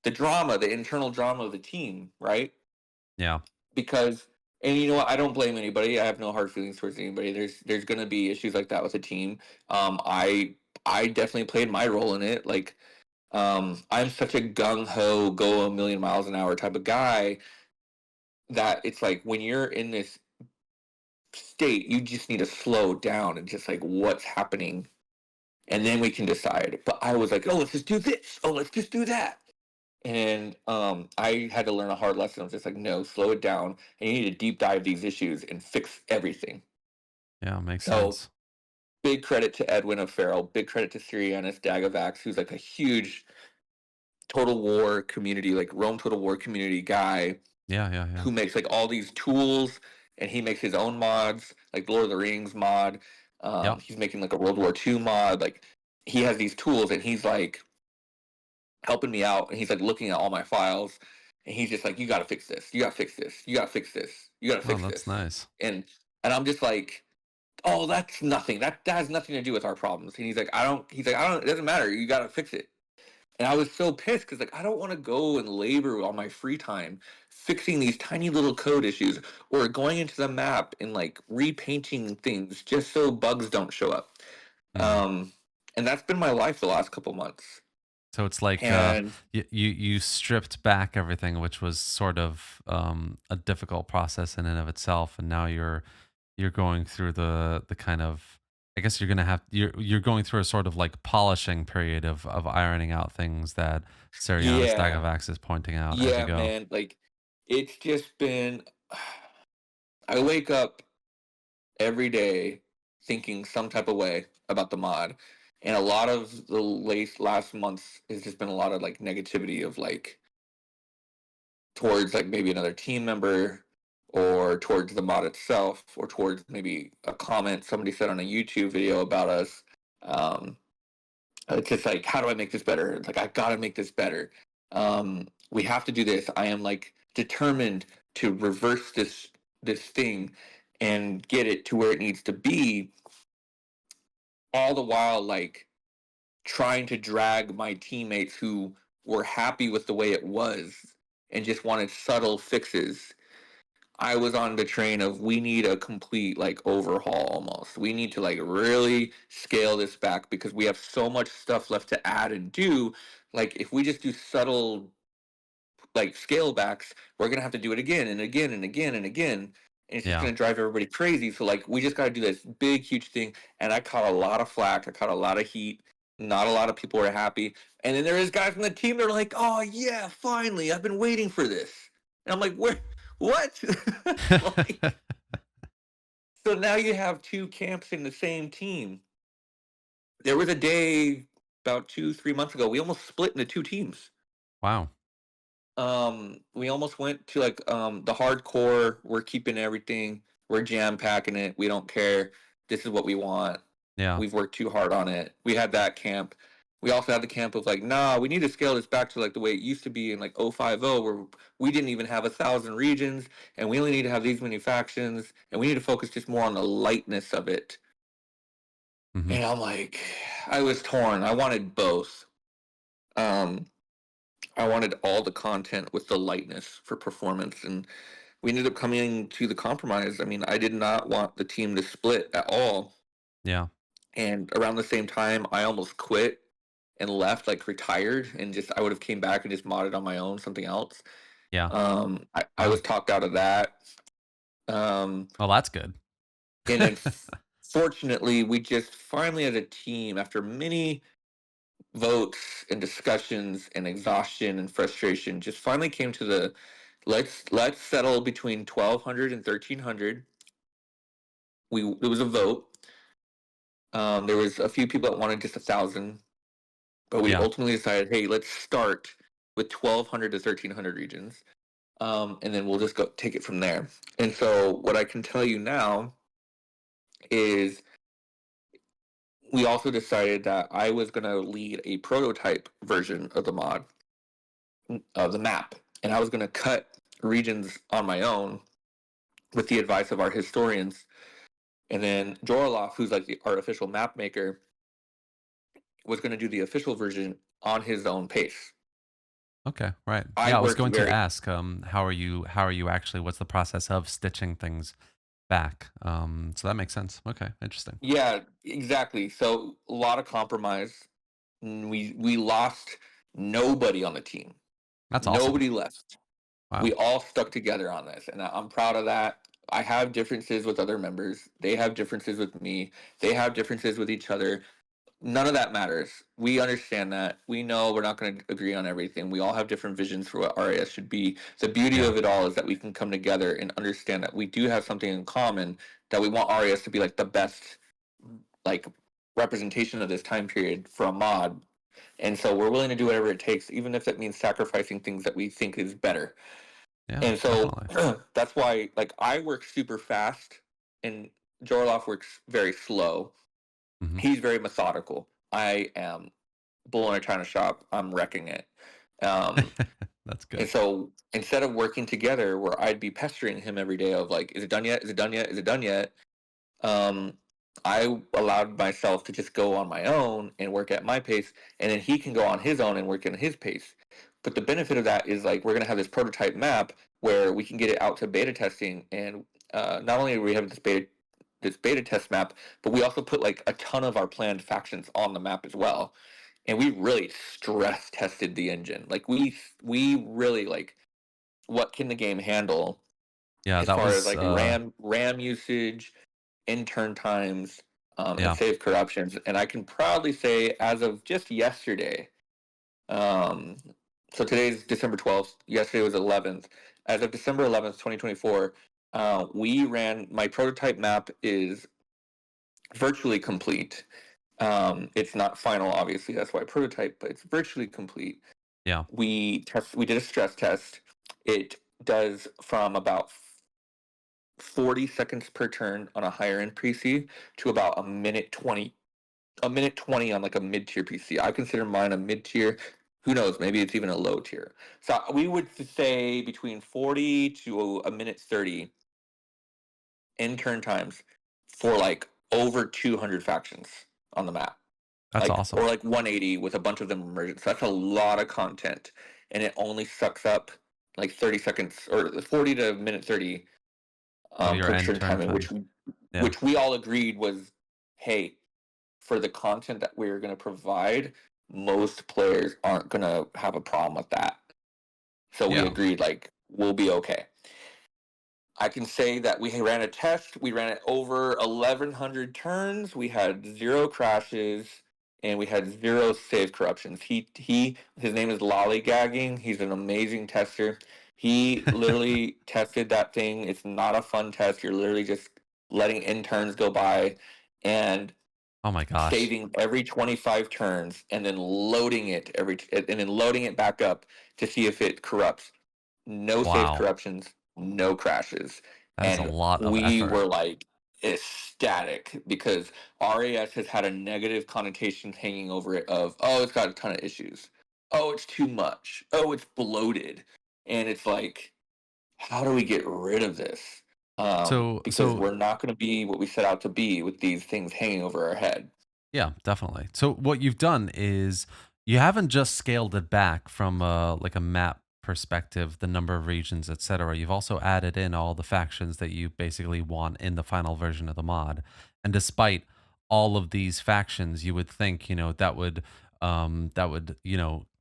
the drama, the internal drama of the team, right? Yeah. Because and you know what? I don't blame anybody. I have no hard feelings towards anybody. There's gonna be issues like that with a team. I definitely played my role in it. Like I'm such a gung ho, go a million miles an hour type of guy that it's like when you're in this state, you just need to slow down and just like what's happening, and then we can decide. But I was like, oh, let's just do this. Oh, let's just do that. And I had to learn a hard lesson. I was just like, no, slow it down, and you need to deep dive these issues and fix everything. Yeah. Makes So sense. big credit to Edwin O'Farrell. Big credit to Sirianis Dagavax, who's like a huge Total War community, like Rome Total War community guy Yeah. Yeah. Yeah. who makes like all these tools and he makes his own mods, like Lord of the Rings mod. Yep. He's making like a World War II mod. Like he has these tools and he's like helping me out and he's like looking at all my files and he's just like, you gotta fix this, you gotta fix this, you gotta fix this, you gotta Oh, fix that's this. nice. And I'm just like, oh, that's nothing. That has nothing to do with our problems. And he's like, I don't, it doesn't matter, you gotta fix it. And I was so pissed because like I don't want to go and labor on my free time fixing these tiny little code issues or going into the map and like repainting things just so bugs don't show up. Mm. Um, and that's been my life the last couple months. So it's like And you stripped back everything, which was sort of a difficult process in and of itself, and now you're going through the kind of, I guess you're gonna have you're going through a sort of like polishing period of ironing out things that Serianis yeah, Dagavax is pointing out as you yeah, go. man, like it's just been. I wake up every day thinking some type of way about the mod. And a lot of the last months has just been a lot of like negativity of like towards like maybe another team member or towards the mod itself or towards maybe a comment somebody said on a YouTube video about us. Um, it's just like, how do I make this better? It's like, I gotta make this better. We have to do this. I am like determined to reverse this thing and get it to where it needs to be, all the while like trying to drag my teammates who were happy with the way it was and just wanted subtle fixes. I was on the train of we need a complete like overhaul almost. We need to like really scale this back because we have so much stuff left to add and do. Like if we just do subtle like scale backs, we're gonna have to do it again and again and again and again. And it's just Yeah. gonna drive everybody crazy. So like we just gotta do this big, huge thing. And I caught a lot of flack, I caught a lot of heat. Not a lot of people were happy. And then there is guys from the team that are like, oh yeah, finally, I've been waiting for this. And I'm like, where what? Like, so now you have two camps in the same team. There was a day about 2, 3 months ago, we almost split into two teams. Wow. We almost went to like the hardcore, we're keeping everything, we're jam packing it, we don't care, this is what we want, Yeah. we've worked too hard on it. We had that camp. We also had the camp of like, nah, we need to scale this back to like the way it used to be in like 050, where we didn't even have 1,000 regions and we only need to have these many factions and we need to focus just more on the lightness of it. Hmm. And I'm like, I was torn. I wanted both. um I wanted all the content with the lightness for performance, and we ended up coming to the compromise. I mean, I did not want the team to split at all. Yeah. And around the same time, I almost quit and left, like retired, and just I would have came back and just modded on my own something else. Yeah. I Wow. was talked out of that. Um, Well, that's good. and then fortunately, we just finally, as a team, after many votes and discussions and exhaustion and frustration, just finally came to the let's settle between 1,200 and 1,300. We There was a vote. There was a few people that wanted just 1,000, but we Yeah. ultimately decided, hey, let's start with 1,200 to 1,300 regions, and then we'll just go take it from there. And so, what I can tell you now is we also decided that I was going to lead a prototype version of the mod, of the map, and I was going to cut regions on my own with the advice of our historians. And then Joroloff, who's like our official map maker, was going to do the official version on his own pace. Okay. Right. I Yeah. I was worked going to very, ask, how are you actually, what's the process of stitching things back? So that makes sense. Okay. Interesting. yeah, exactly. So a lot of compromise. We lost nobody on the team. That's awesome. Nobody left. We Wow. all stuck together on this, and I'm proud of that. I have differences with other members. They have differences with me. They have differences with each other. None of that matters. We understand that. We know we're not going to agree on everything. We all have different visions for what RAS should be. The beauty Yeah. of it all is that we can come together and understand that we do have something in common, that we want RAS to be like the best like representation of this time period for a mod. And so we're willing to do whatever it takes, even if that means sacrificing things that we think is better. Yeah. And so Definitely. that's why like I work super fast and Jorloff works very slow. Hmm. He's very methodical. I am bull in a china shop. I'm wrecking it. Um, That's and good. so instead of working together, where I'd be pestering him every day of like, is it done yet? Is it done yet? Is it done yet? Um, I allowed myself to just go on my own and work at my pace, and then he can go on his own and work at his pace. But the benefit of that is like we're gonna have this prototype map where we can get it out to beta testing, and not only do we have this beta test map, but we also put like a ton of our planned factions on the map as well. And we really stress tested the engine. Like we really like what can the game handle Yeah. as That far as was, like RAM usage, intern times, and yeah. save corruptions. And I can proudly say, as of just yesterday, um, so today's December 12th, yesterday was 11th. As of December 11th, 2024, we ran my prototype map is virtually complete. It's not final, obviously. That's why prototype, but it's virtually complete. Yeah. We did a stress test. It does from about 40 seconds per turn on a higher end PC to about a minute 20 on like a mid tier PC. I consider mine a mid tier. Who knows? Maybe it's even a low tier. So we would say between 40 to a minute 30 in turn times for like over 200 factions on the map. That's Like, awesome. or like 180 with a bunch of them emergent. So that's a lot of content, and it only sucks up like 30 seconds or 40 to minute 30 Of your per end turn turn time, time. Yeah. which we all agreed was, hey, for the content that we're going to provide, most players aren't going to have a problem with that. So we Yeah. agreed, like, we'll be okay. I can say that we ran a test. We ran it over 1,100 turns. We had 0 crashes, and we had 0 save corruptions. His name is Lollygagging. He's an amazing tester. He literally tested that thing. It's not a fun test. You're literally just letting interns go by and Oh my gosh. saving every 25 turns, and then loading it back up to see if it corrupts. No save Wow. corruptions, no crashes. That is a And lot of we effort. were like ecstatic because RAS has had a negative connotation hanging over it of, oh, it's got a ton of issues. Oh, it's too much. Oh, it's bloated. And it's like, how do we get rid of this? So Because so we're not going to be what we set out to be with these things hanging over our head. yeah, definitely. So what you've done is you haven't just scaled it back from like a map perspective, the number of regions, etc. You've also added in all the factions that you basically want in the final version of the mod. And despite all of these factions, you would think, that would,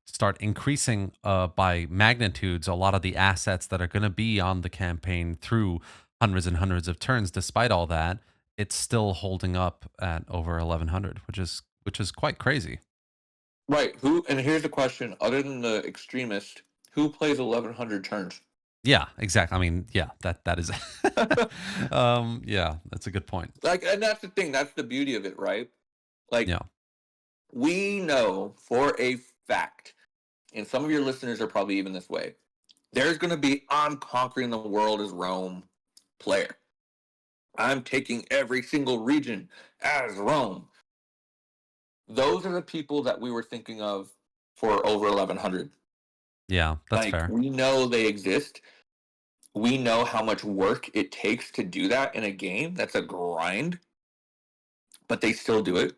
start increasing by magnitudes a lot of the assets that are going to be on the campaign through hundreds and hundreds of turns. Despite all that, it's still holding up at over 1100, which is quite crazy. Right. Who? And here's the question: other than the extremist, who plays 1,100 turns? Yeah, exactly. I mean, yeah, that is yeah, that's a good point. Like, and that's the thing. That's the beauty of it, right? Like, Yeah. we know for a fact, and some of your listeners are probably even this way. There's going to be I'm conquering the world as Rome player. I'm taking every single region as Rome. Those are the people that we were thinking of for over 1,100. Yeah, that's Like, fair. we know they exist. We know how much work it takes to do that in a game. That's a grind, but they still do it.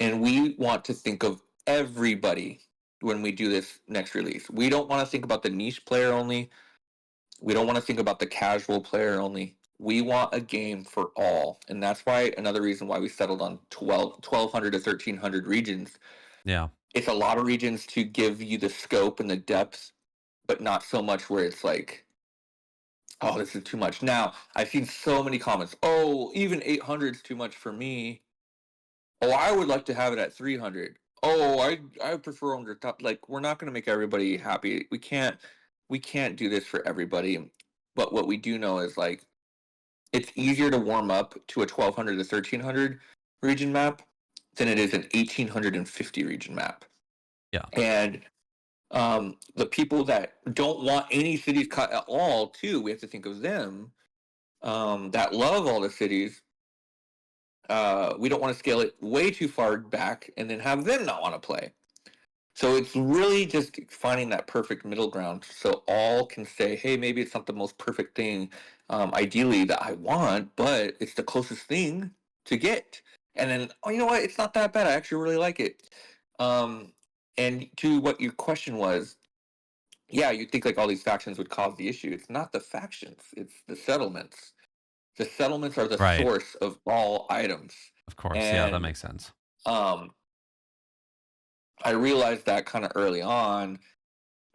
And we want to think of everybody when we do this next release. We don't want to think about the niche player only. We don't want to think about the casual player only. We want a game for all. And that's why another reason why we settled on 1,200 to 1,300 regions. Yeah. It's a lot of regions to give you the scope and the depth, but not so much where it's like, oh, this is too much. Now, I've seen so many comments. Oh, even 800 is too much for me. Oh, I would like to have it at 300. Oh, I prefer under top. Like, we're not going to make everybody happy. We can't do this for everybody. But what we do know is like it's easier to warm up to a 1,200 to 1,300 region map than it is an 1,850 region map. Yeah. And the people that don't want any cities cut at all, too, we have to think of them, that love all the cities. We don't want to scale it way too far back and then have them not want to play. So it's really just finding that perfect middle ground so all can say, hey, maybe it's not the most perfect thing, ideally, that I want, but it's the closest thing to get. And then, oh, you know what? It's not that bad. I actually really like it. Um, and to what your question was, yeah, you'd think like all these factions would cause the issue. It's not the factions, it's the settlements. The settlements are the Right. source of all items. Of course. Yeah, that And makes sense. um, I realized that kind of early on,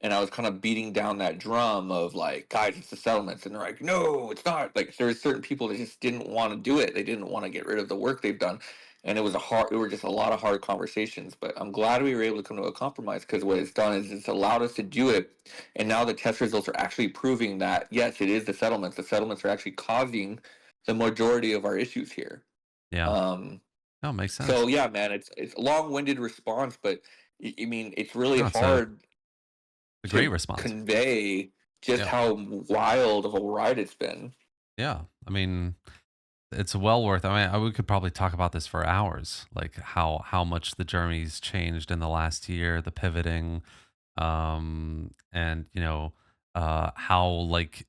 and I was kind of beating down that drum of like, guys, it's the settlements, and they're like, no, it's not. Like there were certain people that just didn't want to do it. They didn't want to get rid of the work they've done, and it were just a lot of hard conversations. But I'm glad we were able to come to a compromise because what it's done is it's allowed us to do it, and now the test results are actually proving that yes, it is the settlements. The settlements are actually causing the majority of our issues here. Yeah. Um, No, makes sense. so yeah, man, it's a long-winded response, but I mean, it's really No, it's a hard great to response. convey just Yeah. how wild of a ride it's been. Yeah. I mean, it's well worth. I mean, we could probably talk about this for hours, like how much the journey's changed in the last year, the pivoting, and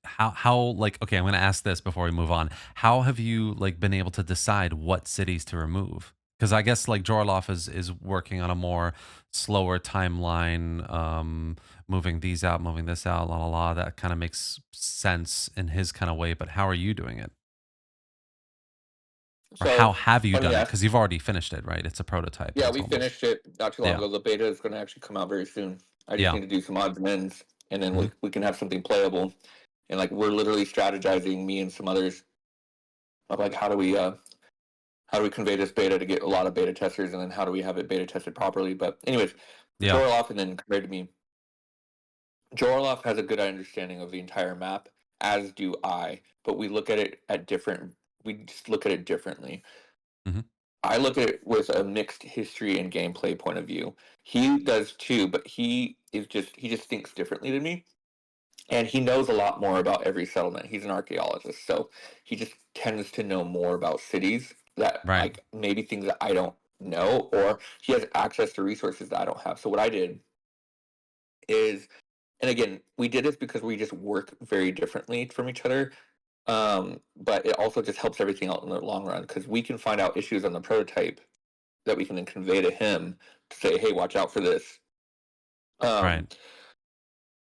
how like okay, I'm going to ask this before we move on. How have you like been able to decide what cities to remove? Because I guess like Jorloff is working on a more slower timeline, moving these out, moving this out, la la la. That kind of makes sense in his kind of way. But how are you doing it? Or how So have you funny done it? ask. Because you've already finished it, right? It's a prototype, and Yeah, it's we almost finished it not too long yeah, ago. The beta is going to actually come out very soon. I just yeah, need to do some odds and ends, and then mhm, we can have something playable. And like we're literally strategizing, me and some others, of like how do we convey this beta to get a lot of beta testers, and then how do we have it beta tested properly. But anyways, yeah, Jorloff and then compared to me, Jorloff has a good understanding of the entire map, as do I. But we look at it at different. We just look at it differently. mhm, I look at it with a mixed history and gameplay point of view. He does too, but he just thinks differently than me, and he knows a lot more about every settlement. He's an archaeologist, so he just tends to know more about cities that right, like maybe things that I don't know, or he has access to resources that I don't have. So what I did is, and again, we did this because we just work very differently from each other. But it also just helps everything out in the long run because we can find out issues on the prototype that we can then convey to him to say, "Hey, watch out for this." right, Um,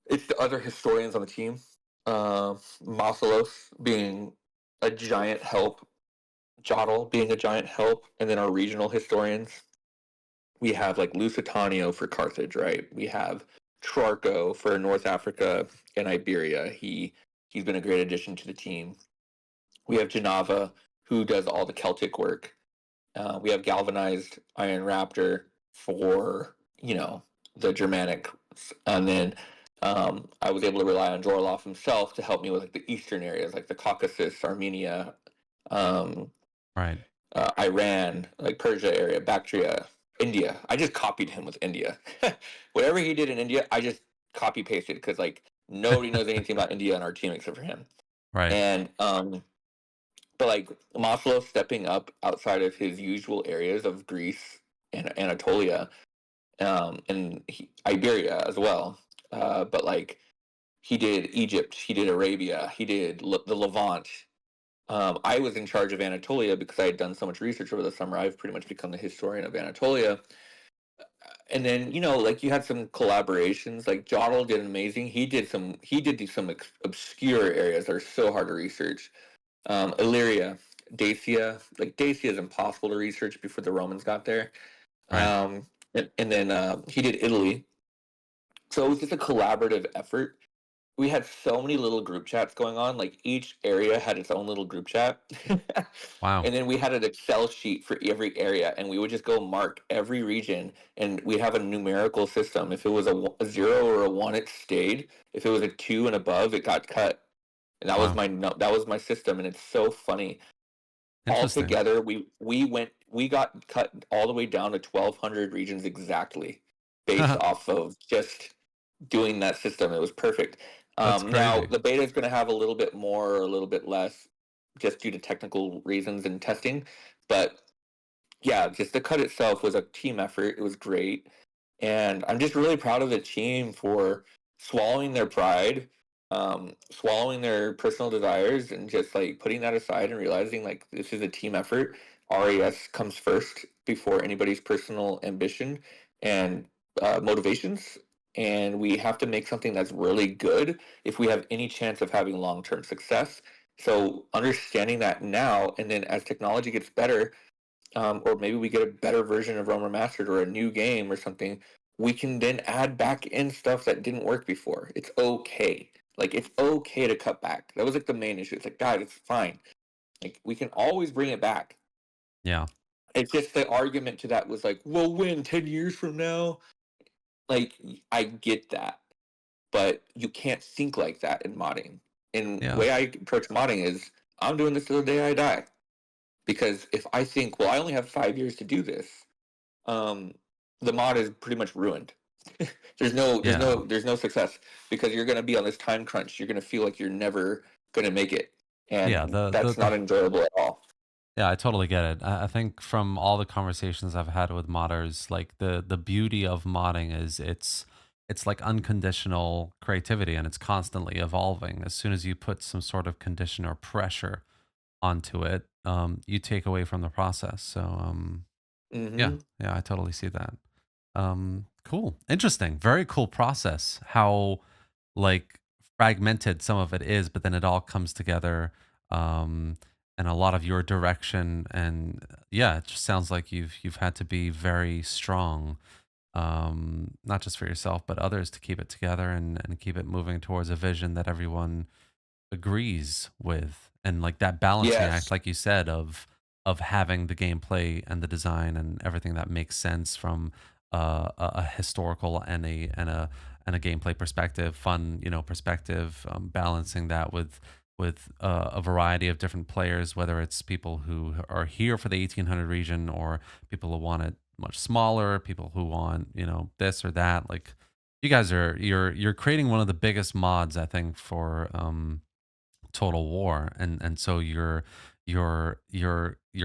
it's the other historians on the team, Masalos being a giant help, Jottle being a giant help, and then our regional historians. We have like Lusitano for Carthage, right? We have Trarco for North Africa and Iberia. He's been a great addition to the team. We have Genava, who does all the Celtic work. We have galvanized Iron Raptor for the Germanic, and then I was able to rely on Jorloff himself to help me with like the eastern areas, like the Caucasus, Armenia, um, right. Iran, like Persia area, Bactria, India. I just copied him with India. Whatever he did in India, I just copy pasted because like nobody knows anything about India on our team except for him. Right, And but like Maslow stepping up outside of his usual areas of Greece and Anatolia, and Iberia as well. But like he did Egypt, he did Arabia, he did the Levant. I was in charge of Anatolia because I had done so much research over the summer. I've pretty much become the historian of Anatolia. And then like you had some collaborations. Like Jottle did amazing. He did do some obscure areas that are so hard to research. Illyria, Dacia. Like Dacia is impossible to research before the Romans got there. right. And then he did Italy. So it was just a collaborative effort. We had so many little group chats going on. Like each area had its own little group chat. Wow. And then we had an Excel sheet for every area, and we would just go mark every region, and we'd have a numerical system. If it was a 0 or a 1, it stayed. If it was a 2 and above, it got cut. And that was Wow. my that was my system, and it's so funny. Interesting. Altogether, we got cut all the way down to 1,200 regions exactly, based off of just doing that system. It was perfect. That's Now crazy. the beta is going to have a little bit more or a little bit less, just due to technical reasons and testing. But yeah, just the cut itself was a team effort. It was great. And I'm just really proud of the team for swallowing their pride, swallowing their personal desires, and just like putting that aside and realizing like this is a team effort. RAS comes first before anybody's personal ambition and motivations. And we have to make something that's really good if we have any chance of having long term success. So understanding that now, and then as technology gets better, or maybe we get a better version of Rome Remastered or a new game or something, we can then add back in stuff that didn't work before. It's okay. Like it's okay to cut back. That was like the main issue. It's like, guys, it's fine. Like we can always bring it back. Yeah. It's just the argument to that was like, well, when 10 years from now? Like I get that, but you can't think like that in modding. And the Yeah. way I approach modding is, I'm doing this till the day I die. because if I think, well, I only have 5 years to do this, um, the mod is pretty much ruined. Yeah. There's no success because you're going to be on this time crunch. You're going to feel like you're never going to make it, Yeah, and that's the not enjoyable at all. yeah, I totally get it. I think from all the conversations I've had with modders, like the beauty of modding is it's like unconditional creativity and it's constantly evolving. As soon as you put some sort of condition or pressure onto it, you take away from the process. So yeah, Hmm. yeah, I totally see that. Cool. Interesting. Very cool process. How like fragmented some of it is, but then it all comes together. Um, and a lot of your direction and yeah, it just sounds like you've had to be very strong, not just for yourself, but others to keep it together and keep it moving towards a vision that everyone agrees with, and like that balancing act Yes. like you said of having the gameplay and the design and everything that makes sense from a historical and a gameplay perspective, fun, perspective, balancing that with a variety of different players, whether it's people who are here for the 1800 region or people who want it much smaller, people who want this or that. Like you guys are you're creating one of the biggest mods I think for Total War, and so you're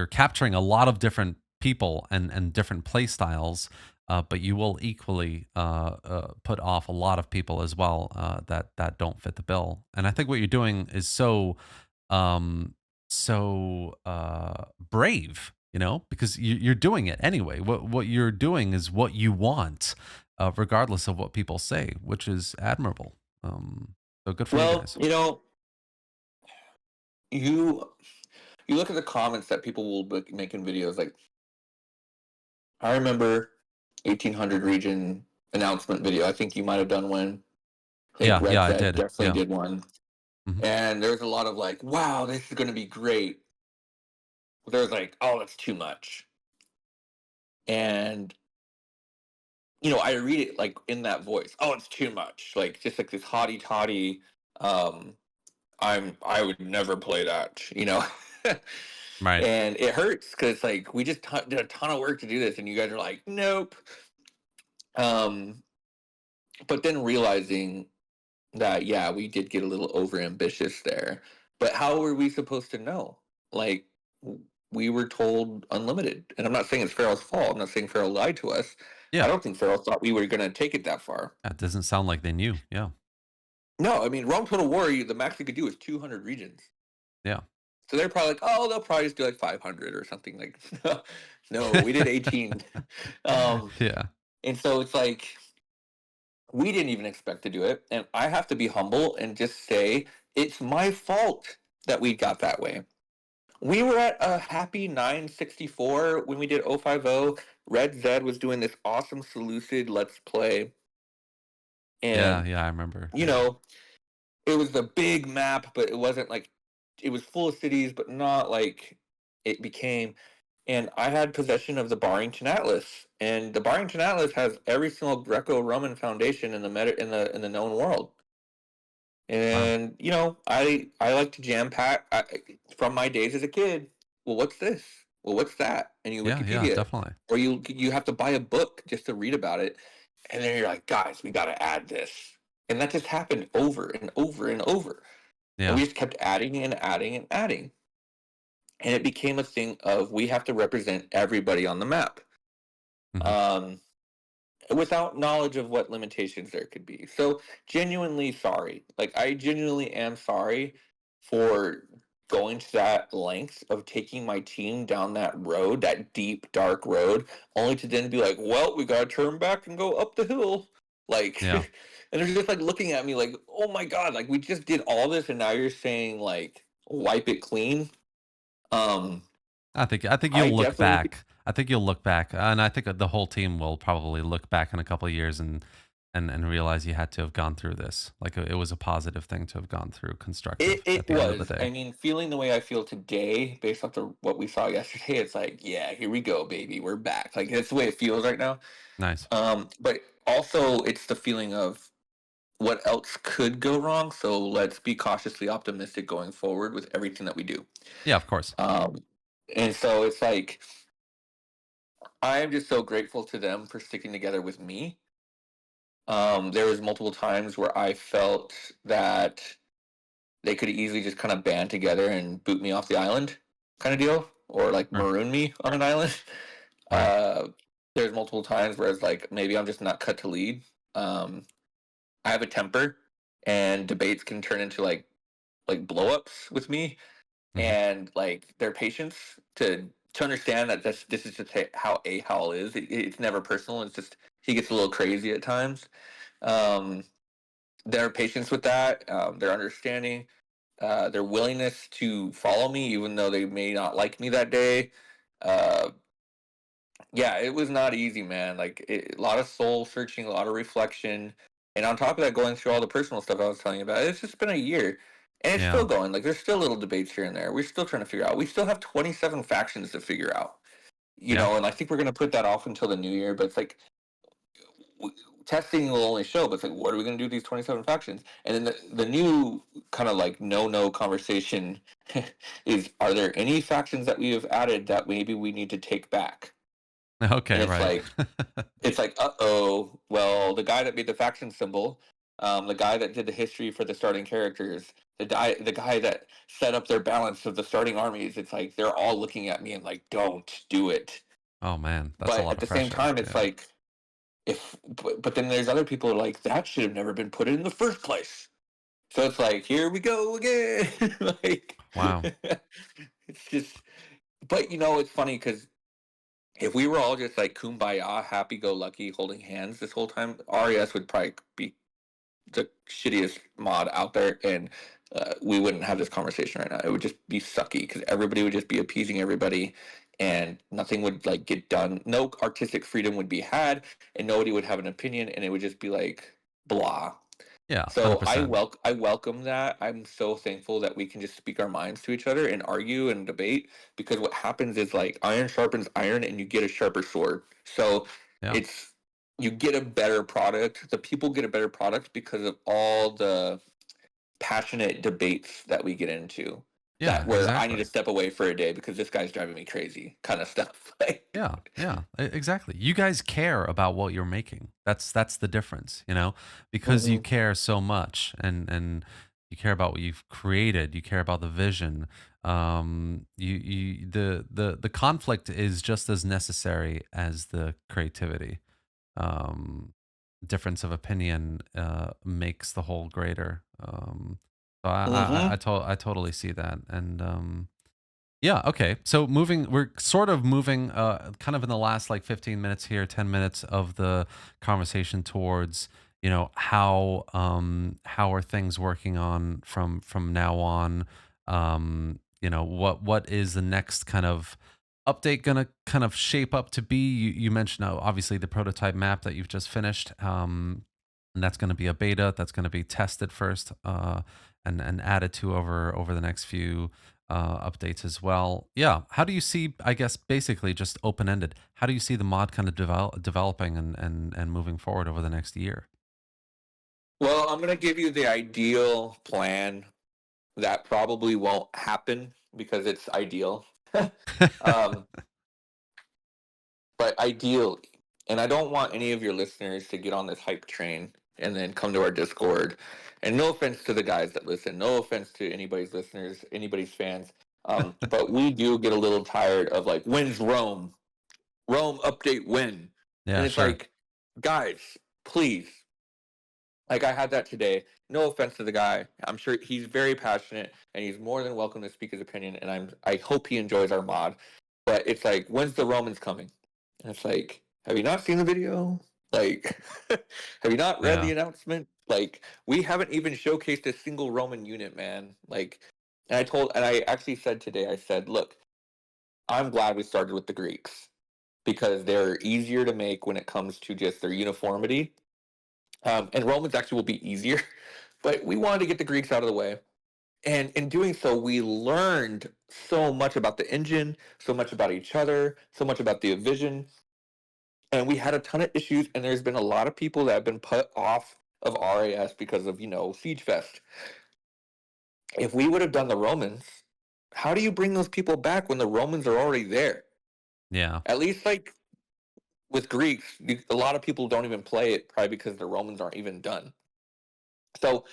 capturing a lot of different people and different play styles, but you will equally put off a lot of people as well that don't fit the bill. And I think what you're doing is um, brave, because you're doing it anyway. What you're doing is what you want, regardless of what people say, which is admirable. So good for you Well, guys. you you look at the comments that people will be making videos. Like, I remember 1800 region announcement video. I think you might have done one. I think Yeah, Red yeah, I Zed did. definitely Yeah. did one. Mhm. And there's a lot of like, wow, this is going to be great. There's like, oh, it's too much. And I read it like in that voice. Oh, it's too much. Like just like this hotty toddy. Um, I would never play that. Right. And it hurts because like we just did a ton of work to do this, and you guys are like, nope. Um, but then realizing that, yeah, we did get a little over ambitious there. But how were we supposed to know? Like, we were told unlimited. And I'm not saying it's Farrell's fault. I'm not saying Farrell lied to us. I Yeah. don't think Farrell thought we were going to take it that far. That doesn't sound like they knew. Yeah. No, I mean, Rome Total War, the max you could do is 200 regions. Yeah. So they're probably like, oh, they'll probably just do like 500 or something. Like, no, we did 18. um, Yeah. and so it's like, we didn't even expect to do it. And I have to be humble and just say it's my fault that we got that way. We were at a happy 964 when we did 050. Red Zed was doing this awesome Seleucid Let's Play. Yeah, And, yeah, I remember. you Yeah. know, it was a big map, but it wasn't like, it was full of cities, but not like it became. And I had possession of the Barrington Atlas, and the Barrington Atlas has every single Greco-Roman foundation in the in the known world. Wow. And I like to jam pack from my days as a kid. Well, what's this? Well, what's that? And you Yeah, yeah, Wikipedia it, definitely. or you have to buy a book just to read about it, and then you're like, guys, we got to add this, and that just happened over and over and over, and Yeah. we just kept adding and adding and adding, and it became a thing of we have to represent everybody on the map. Mhm. Um, without knowledge of what limitations there could be. So genuinely sorry. Like I genuinely am sorry for going to that length of taking my team down that road, that deep dark road, only to then be like, well, we gotta turn back and go up the hill. Like Yeah. and they're just like looking at me like, oh my god, like we just did all this and now you're saying like wipe it clean. Um I think I you'll look definitely back. I think you'll look back, and I think the whole team will probably look back in a couple of years and realize you had to have gone through this. Like it was a positive thing to have gone through, It constructive at it the end of the was. I day. mean, feeling the way I feel today, based off what we saw yesterday, it's like, yeah, here we go, baby, we're back. Like that's the way it feels right now. Nice. But also it's the feeling of what else could go wrong. So let's be cautiously optimistic going forward with everything that we do. Yeah, of course. Um, And so it's like I am just so grateful to them for sticking together with me. There was multiple times where I felt that they could easily just kind of band together and boot me off the island, kind of deal, or like Sure. maroon me on an island. Right. Uh, there's multiple times where it's like maybe I'm just not cut to lead. Um, I have a temper, and debates can turn into like blowups with me, Mhm. and like their patience to understand that this is just how a howl is. It's never personal. It's just he gets a little crazy at times. Um, their patience with that, their understanding, their willingness to follow me, even though they may not like me that day. Uh, yeah, it was not easy, man. Like a lot of soul searching, a lot of reflection, and on top of that, going through all the personal stuff I was telling you about. It's just been a year, and it's Yeah. still going. Like there's still little debates here and there. We're still trying to figure out. We still have 27 factions to figure out. Yeah. And I think we're gonna put that off until the new year. But it's like testing will only show. But it's like, what are we gonna do with these 27 factions? And then the new kind of like no conversation is: are there any factions that we have added that maybe we need to take back? And Okay, it's right. like uh-oh, well, the guy that made the faction symbol, the guy that did the history for the starting characters, the guy that set up their balance of the starting armies, it's like they're all looking at me and like, don't do it. Oh, man, that's a But lot at of the same pressure. time, it's Yeah. like but then there's other people who are like, that should have never been put in the first place. So it's like, here we go again. Like Wow. it's just but it's funny because if we were all just like kumbaya, happy go lucky, holding hands this whole time, RES would probably be the shittiest mod out there, and we wouldn't have this conversation right now. It would just be sucky because everybody would just be appeasing everybody, and nothing would like get done. No artistic freedom would be had, and nobody would have an opinion, and it would just be like blah. Yeah, So 100%. I welcome that. I'm so thankful that we can just speak our minds to each other and argue and debate, because what happens is like iron sharpens iron and you get a sharper sword. So Yeah. it's you get a better product. The people get a better product because of all the passionate debates that we get into. That Yeah, where I need exactly. to step away for a day because this guy's driving me crazy, kind of stuff. Like, Yeah, yeah, exactly. You guys care about what you're making. That's the difference, because you hmm care so much, and you care about what you've created. You care about the vision. The conflict is just as necessary as the creativity. Um, Difference of opinion makes the whole greater. So hmm I totally see that, and yeah, okay. So we're sort of moving kind of in the last like 15 minutes here, 10 minutes of the conversation towards, how are things working on from now on? What is the next kind of update gonna kind of shape up to be? You mentioned obviously the prototype map that you've just finished. And that's going to be a beta that's going to be tested first and added to over the next few updates as well. Yeah. How do you see, I guess, basically just open ended, how do you see the mod kind of developing and moving forward over the next year? Well, I'm gonna give you the ideal plan that probably won't happen because it's ideal. um, but ideally, and I don't want any of your listeners to get on this hype train and then come to our Discord. And no offense to the guys that listen, no offense to anybody's listeners, anybody's fans. But we do get a little tired of like, when's Rome? Rome update when? And Yeah, it's sure. like, guys, please. Like I had that today. No offense to the guy. I'm sure he's very passionate and he's more than welcome to speak his opinion. And I hope he enjoys our mod. But it's like, when's the Romans coming? And it's like, have you not seen the video? Like, have you not read Yeah. the announcement? Like, we haven't even showcased a single Roman unit, man. Like, and I actually said today, I said, look, I'm glad we started with the Greeks because they're easier to make when it comes to just their uniformity. And Romans actually will be easier, but we wanted to get the Greeks out of the way. And in doing so, we learned so much about the engine, so much about each other, so much about the vision, and we had a ton of issues. And there's been a lot of people that have been put off of RAS because of Siege Fest. If we would have done the Romans, how do you bring those people back when the Romans are already there? Yeah. At least like with Greeks, a lot of people don't even play it probably because the Romans aren't even done. So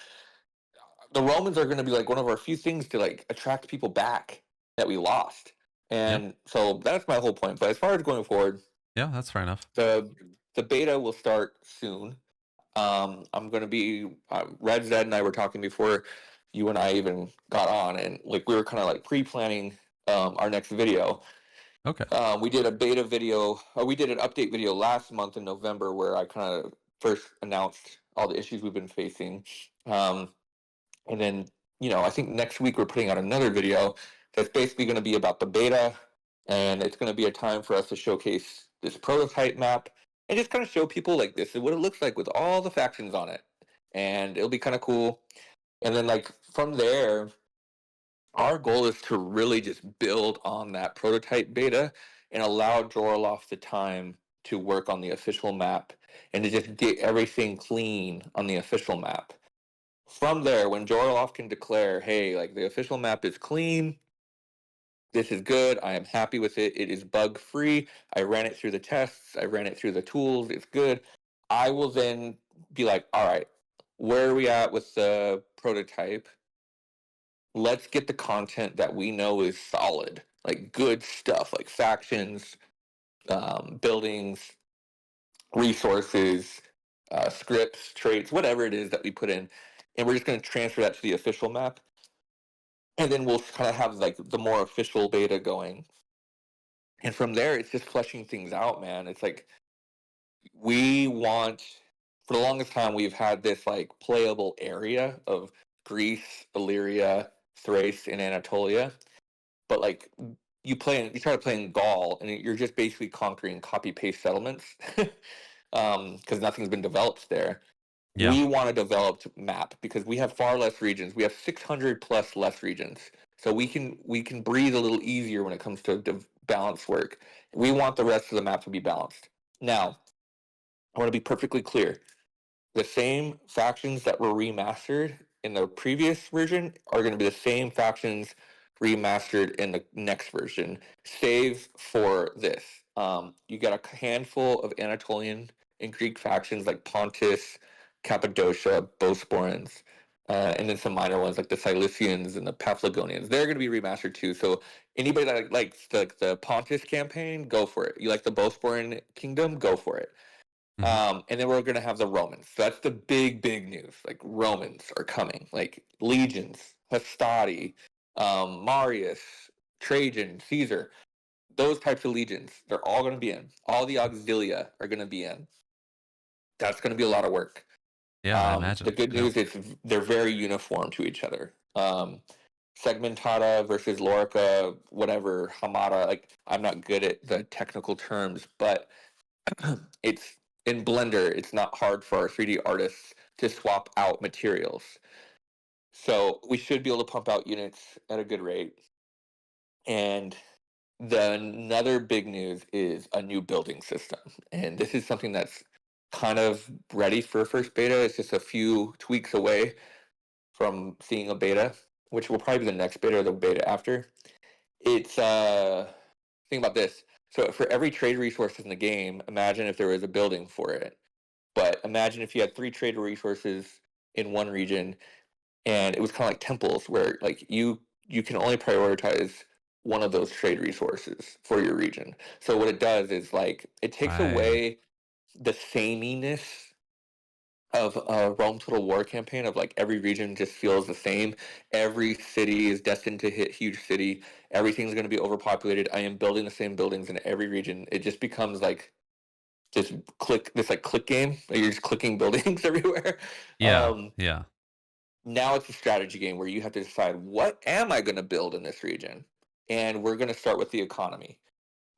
the Romans are going to be like one of our few things to like attract people back that we lost. Yep. And so that's my whole point. But as far as going forward, Yeah, that's fair enough. the the beta will start soon. I'm going to be Red Zed and I were talking before you and I even got on, and like we were kind of like pre-planning our next video. Okay. We did a beta video, or we did an update video last month in November where I kind of first announced all the issues we've been facing. Um, and then, I think next week we're putting out another video that's basically going to be about the beta. And it's going to be a time for us to showcase this prototype map and just kind of show people like this is what it looks like with all the factions on it. And it'll be kind of cool. And then, like, from there, our goal is to really just build on that prototype beta and allow Jorloff the time to work on the official map and to just get everything clean on the official map. From there, when Jorloff can declare, hey, like the official map is clean, this is good, I am happy with it, it is bug free, I ran it through the tests, I ran it through the tools, it's good, I will then be like, all right, where are we at with the prototype? Let's get the content that we know is solid, like good stuff, like factions, buildings, resources, scripts, traits, whatever it is that we put in, and we're just going to transfer that to the official map, and then we'll kind of have like the more official beta going, and from there it's just fleshing things out, man. It's like we want, for the longest time we've had this like playable area of Greece, Illyria, Thrace, and Anatolia, but like you try to play in Gaul, and you're just basically conquering copy paste settlements because nothing's been developed there. Yeah. We want a developed map because we have far less regions. We have 600 plus less regions, so we can breathe a little easier when it comes to balance work. We want the rest of the map to be balanced. Now, I want to be perfectly clear: the same factions that were remastered in the previous version are going to be the same factions remastered in the next version, save for this. You got a handful of Anatolian and Greek factions like Pontus, Cappadocia, Bosporans, and then some minor ones like the Cilicians and the Paphlagonians. They're going to be remastered too. So anybody that likes the Pontus campaign, go for it. You like the Bosporan kingdom, go for it. Mhm. And then we're going to have the Romans. So that's the big, big news. Like Romans are coming, like legions, Hastati, Marius, Trajan, Caesar. Those types of legions, they're all going to be in. All the auxilia are going to be in. That's going to be a lot of work. Yeah, I The imagine. good Yeah. news is they're very uniform to each other. Segmentata versus Lorica, whatever, Hamada. Like I'm not good at the technical terms, but it's in Blender, it's not hard for our 3D artists to swap out materials. So we should be able to pump out units at a good rate. And another big news is a new building system. And this is something that's kind of ready for first beta. It's just a few tweaks away from seeing a beta, which will probably be the next beta or the beta after. It's think about this. So for every trade resource in the game, imagine if there was a building for it. But imagine if you had three trade resources in one region, and it was kind of like temples where like you can only prioritize one of those trade resources for your region. So what it does is like it takes Right. away the sameness of a Rome Total War campaign of like every region just feels the same. Every city is destined to hit huge city. Everything's going to be overpopulated. I am building the same buildings in every region. It just becomes like this like click game. Like you're just clicking buildings everywhere. Yeah. Um, Yeah. Now it's a strategy game where you have to decide what am I going to build in this region, and we're going to start with the economy.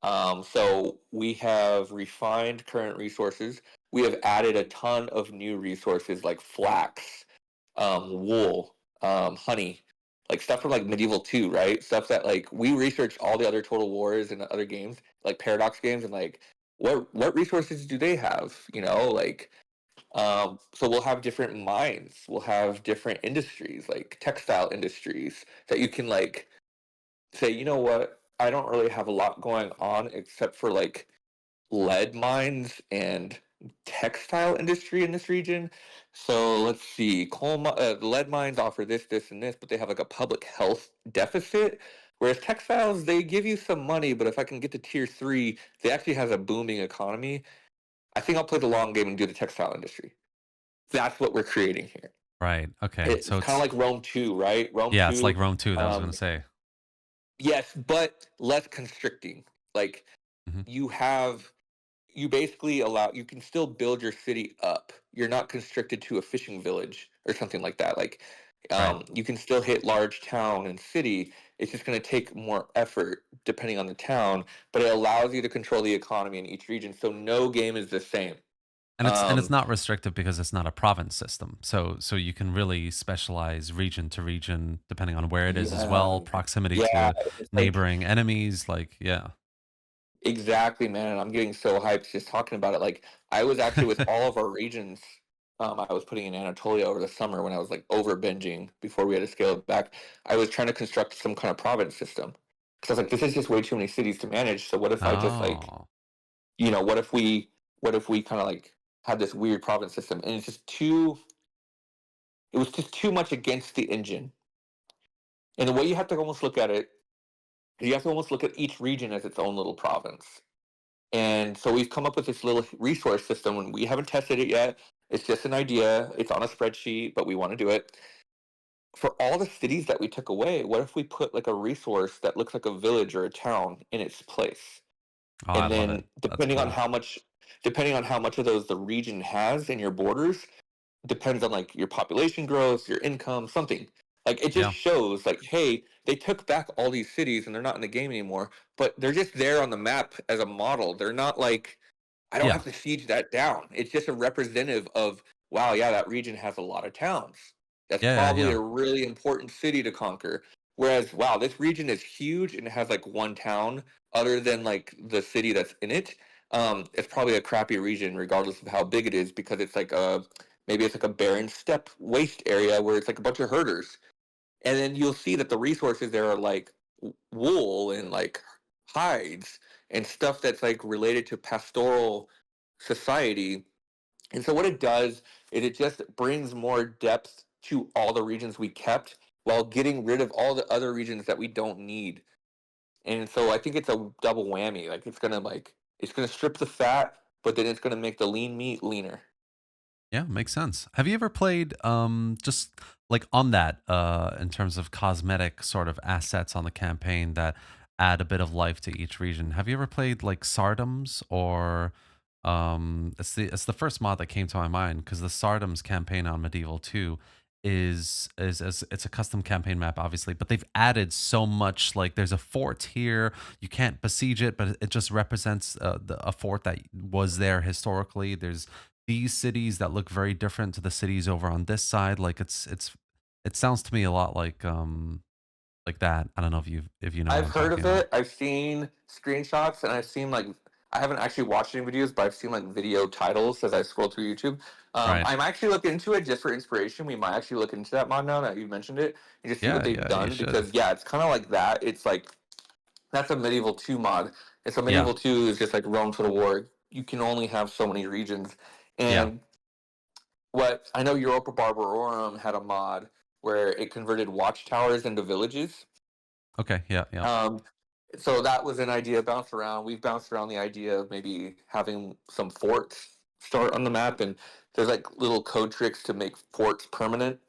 So we have refined current resources. We have added a ton of new resources like flax, wool, honey, like stuff from like medieval 2, right? Stuff that like we researched all the other Total Wars and other games, like Paradox games, and like what resources do they have? Like so we'll have different mines, we'll have different industries like textile industries that you can like say, you know what, I don't really have a lot going on except for like lead mines and textile industry in this region. So let's see, lead mines offer this, this, and this, but they have like a public health deficit. Whereas textiles, they give you some money, but if I can get to tier three, they actually has a booming economy. I think I'll play the long game and do the textile industry. That's what we're creating here. Right. Okay. It's So kind of it's like Rome 2, right? Rome yeah, it's like 2, Rome 2 that I was gonna um, say. yes, but less constricting. Like Mhm. you have you basically allow you can still build your city up. You're not constricted to a fishing village or something like that. Like Right. you can still hit large town and city. It's just going to take more effort depending on the town, but it allows you to control the economy in each region. So no game is the same. And it's Um, not restrictive because it's not a province system. So you can really specialize region to region depending on where it is as yeah, well, proximity yeah. to It's like neighboring enemies, like yeah. exactly, man. And I'm getting so hyped just talking about it. Like I was actually with all of our regions. I was putting in Anatolia over the summer when I was like over binging before we had to scale it back. I was trying to construct some kind of province system because I was like, this is just way too many cities to manage. So what if I just like, Oh. what if we kind of like had this weird province system and it's just too, it was just too much against the engine. And the way you have to almost look at it, you have to almost look at each region as its own little province. And so we've come up with this little resource system and we haven't tested it yet. It's just an idea. It's on a spreadsheet, but we want to do it. For all the cities that we took away, what if we put like a resource that looks like a village or a town in its place? Oh, I And love it. then That's cool. depending on how much of those the region has in your borders, depends on like your population growth, your income, something. Like it just Yeah. shows like, hey, they took back all these cities and they're not in the game anymore, but they're just there on the map as a model. They're not like I don't Yeah. have to siege that down. It's just a representative of wow, yeah, that region has a lot of towns. That's Yeah, yeah, probably yeah. a really important city to conquer. Whereas, wow, this region is huge and it has like one town other than like the city that's in it. It's probably a crappy region regardless of how big it is because it's like a maybe it's like a barren steppe waste area where it's like a bunch of herders. And then you'll see that the resources there are like wool and like hides and stuff that's like related to pastoral society. And so what it does is it just brings more depth to all the regions we kept while getting rid of all the other regions that we don't need. And so I think it's a double whammy. Like it's gonna strip the fat, but then it's gonna make the lean meat leaner. Yeah, makes sense. Have you ever played just like on that in terms of cosmetic sort of assets on the campaign that add a bit of life to each region? Have you ever played like Sardoms or it's the first mod that came to my mind because the Sardoms campaign on Medieval 2 is it's a custom campaign map obviously, but they've added so much like there's a fort here, you can't besiege it, but it just represents a fort that was there historically. There's these cities that look very different to the cities over on this side. Like it sounds to me a lot like that. I don't know if you know what I've I'm heard talking of about. it. I've seen screenshots and I've seen like I haven't actually watched any videos, but I've seen like video titles as I scroll through YouTube. Right. I'm actually looking into it just for inspiration. We might actually look into that mod now that you mentioned it and just see what Yeah, they've yeah, you done should. because yeah, it's kind of like that. It's like that's a medieval two mod. And so Yeah. medieval two is just like Rome Total War. You can only have so many regions. Yeah. And what I know Europa Barbarorum had a mod where it converted watchtowers into villages. Okay. Yeah, yeah. Um, so that was an idea bounced around. We've bounced around the idea of maybe having some forts start on the map, and there's like little code tricks to make forts permanent.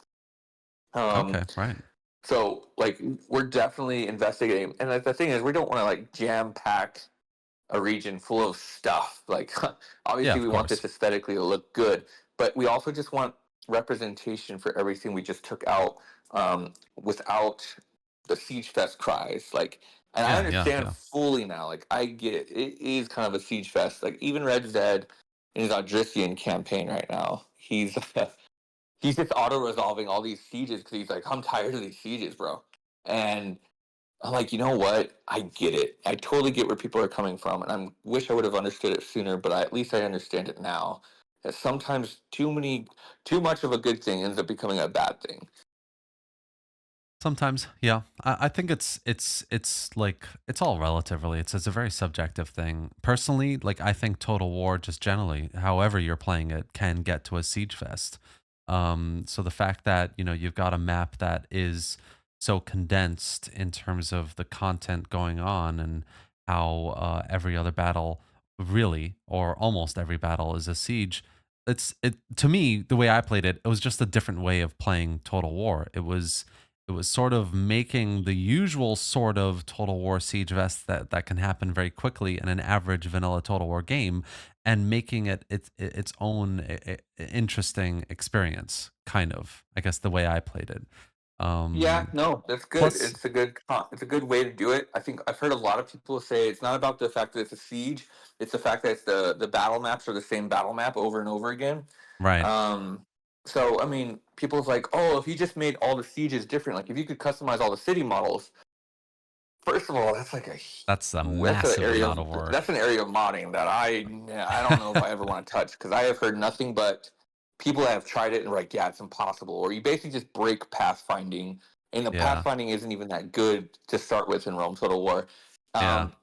Um, Okay, right. so like we're definitely investigating, and the thing is, we don't want to like jam pack a region full of stuff. Like, Yeah, obviously, of we want course. this aesthetically to look good, but we also just want representation for everything we just took out without the Siege Fest cries. Like, and I Yeah, yeah, understand yeah. fully now. Like, I get it. It is kind of a Siege Fest. Like, even Red Zed in his Odrysian campaign right now, he's just auto resolving all these sieges because he's like, I'm tired of these sieges, bro. And I'm like, you know what? I get it. I totally get where people are coming from, and I wish I would have understood it sooner. But at least I understand it now. That sometimes too much of a good thing ends up becoming a bad thing. Sometimes, yeah. I think it's like it's all relative, really. It's a very subjective thing. Personally, like I think Total War, just generally, however you're playing it, can get to a siege fest. So the fact that you've got a map that is so condensed in terms of the content going on and how every other battle, really, or almost every battle, is a siege. It to me, the way I played it, it was just a different way of playing Total War. It was sort of making the usual sort of Total War siege vest that can happen very quickly in an average vanilla Total War game, and making it its own interesting experience. Kind of, I guess, the way I played it. Yeah, Um, no, that's good. plus, It's a good way to do it. I think I've heard a lot of people say it's not about the fact that it's a siege, it's the fact that it's the battle maps are the same battle map over and over again. right? Um, so I mean, people's like, oh, if you just made all the sieges different, like if you could customize all the city models, first of all, That's a massive amount of work. that's an area of modding that I don't know if I ever want to touch because I have heard nothing but people that have tried it and are like, yeah, it's impossible. Or you basically just break pathfinding, and the Yeah, pathfinding isn't even that good to start with in Rome Total War. yeah, Um,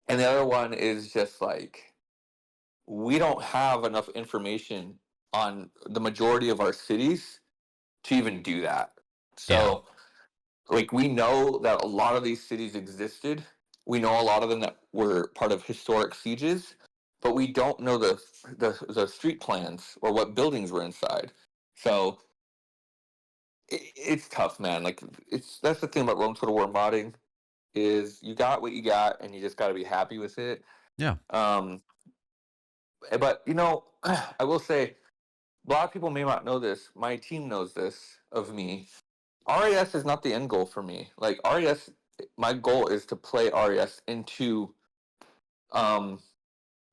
and the other one is just like we don't have enough information on the majority of our cities to even do that. yeah, So like we know that a lot of these cities existed. We know a lot of them that were part of historic sieges, but we don't know the street plans or what buildings were inside. So it's tough, man. Like it's that's the thing about Rome Total War modding is you got what you got and you just got to be happy with it. yeah, Um, but I will say a lot of people may not know this. My team knows this of me. RAS is not the end goal for me. Like RAS, my goal is to play RAS into, um,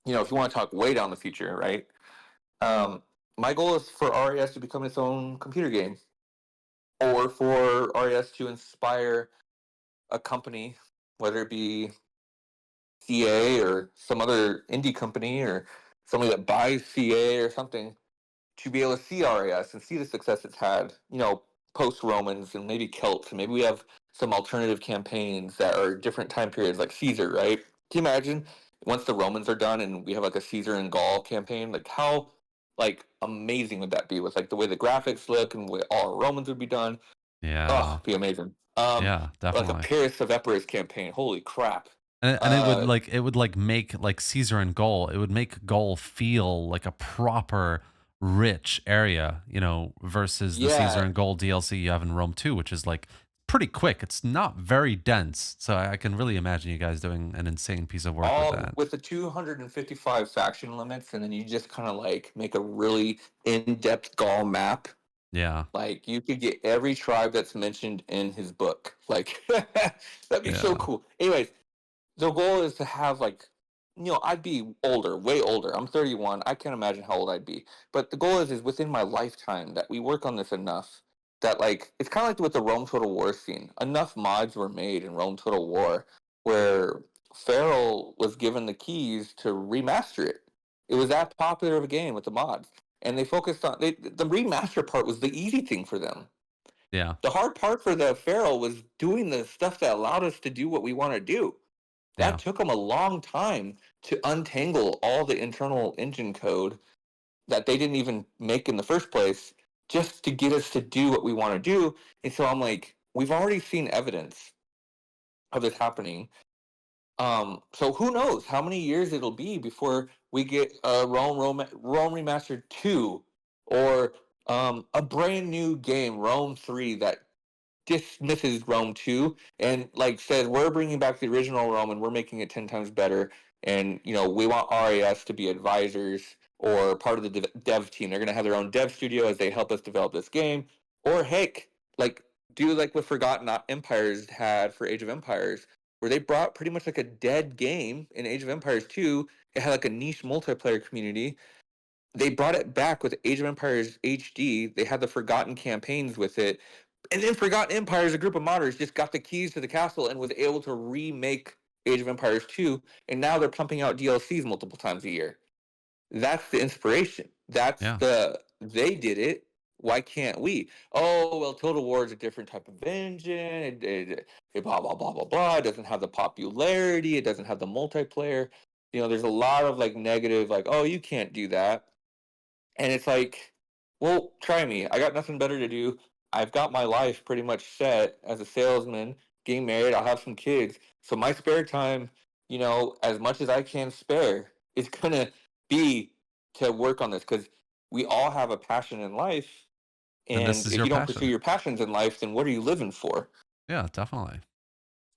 if you want to talk way down the future, right? Um, my goal is for RAS to become its own computer game, or for RAS to inspire a company, whether it be CA or some other indie company or somebody that buys CA or something, to be able to see RAS and see the success it's had, post Romans and maybe Celts, and maybe we have some alternative campaigns that are different time periods, like Caesar, right? Can you imagine once the Romans are done and we have like a Caesar and Gaul campaign, like how like amazing would that be with like the way the graphics look and the way all Romans would be done? Oh, yeah, be amazing. yeah, Like a definitely. Paris of Epirus campaign. Holy crap. And Uh it would like make like Caesar and Gaul. It would make Gaul feel like a proper rich area, versus the Caesar yeah, and Gaul DLC you have in Rome 2, which is like pretty quick. It's not very dense. So I can really imagine you guys doing an insane piece of work with all that. with the 255 faction limits, and then you just kind of like make a really in-depth Gaul map. Yeah. Like you could get every tribe that's mentioned in his book. Like that'd be so Yeah. cool. Anyways, the goal is to have like, I'd be older, way older. I'm 31. I can't imagine how old I'd be. But the goal is within my lifetime that we work on this enough that like it's kind of like with the Rome Total War scene. Enough mods were made in Rome Total War where Farrell was given the keys to remaster it. It was that popular of a game with the mods, and they focused on the remaster part was the easy thing for them. Yeah. The hard part for the Farrell was doing the stuff that allowed us to do what we want to do. That Yeah. took them a long time to untangle all the internal engine code that they didn't even make in the first place just to get us to do what we want to do. And so I'm like, we've already seen evidence of this happening. So who knows how many years it'll be before we get Rome Remastered 2 or a brand new game, Rome 3, that dismisses Rome 2 and like says we're bringing back the original Rome and we're making it 10 times better, and we want RAS to be advisors or part of the dev team. They're going to have their own dev studio as they help us develop this game, or heck, like do like what Forgotten Empires had for Age of Empires, where they brought pretty much like a dead game in Age of Empires 2. It had like a niche multiplayer community. They brought it back with Age of Empires HD. They had the Forgotten campaigns with it. And then Forgotten Empires, a group of modders, just got the keys to the castle and was able to remake Age of Empires 2. And now they're pumping out DLCs multiple times a year. That's the inspiration. Yeah. They did it. Why can't we? Oh, well, Total War is a different type of engine. It blah blah blah blah blah. It doesn't have the popularity. It doesn't have the multiplayer. There's a lot of like negative, like, oh, you can't do that. And it's like, well, try me. I got nothing better to do. I've got my life pretty much set as a salesman, getting married. I'll have some kids. So my spare time, as much as I can spare, is going to be to work on this because we all have a passion in life. And this And is if your you don't pursue passion. your passions in life, then what are you living for? Yeah, definitely.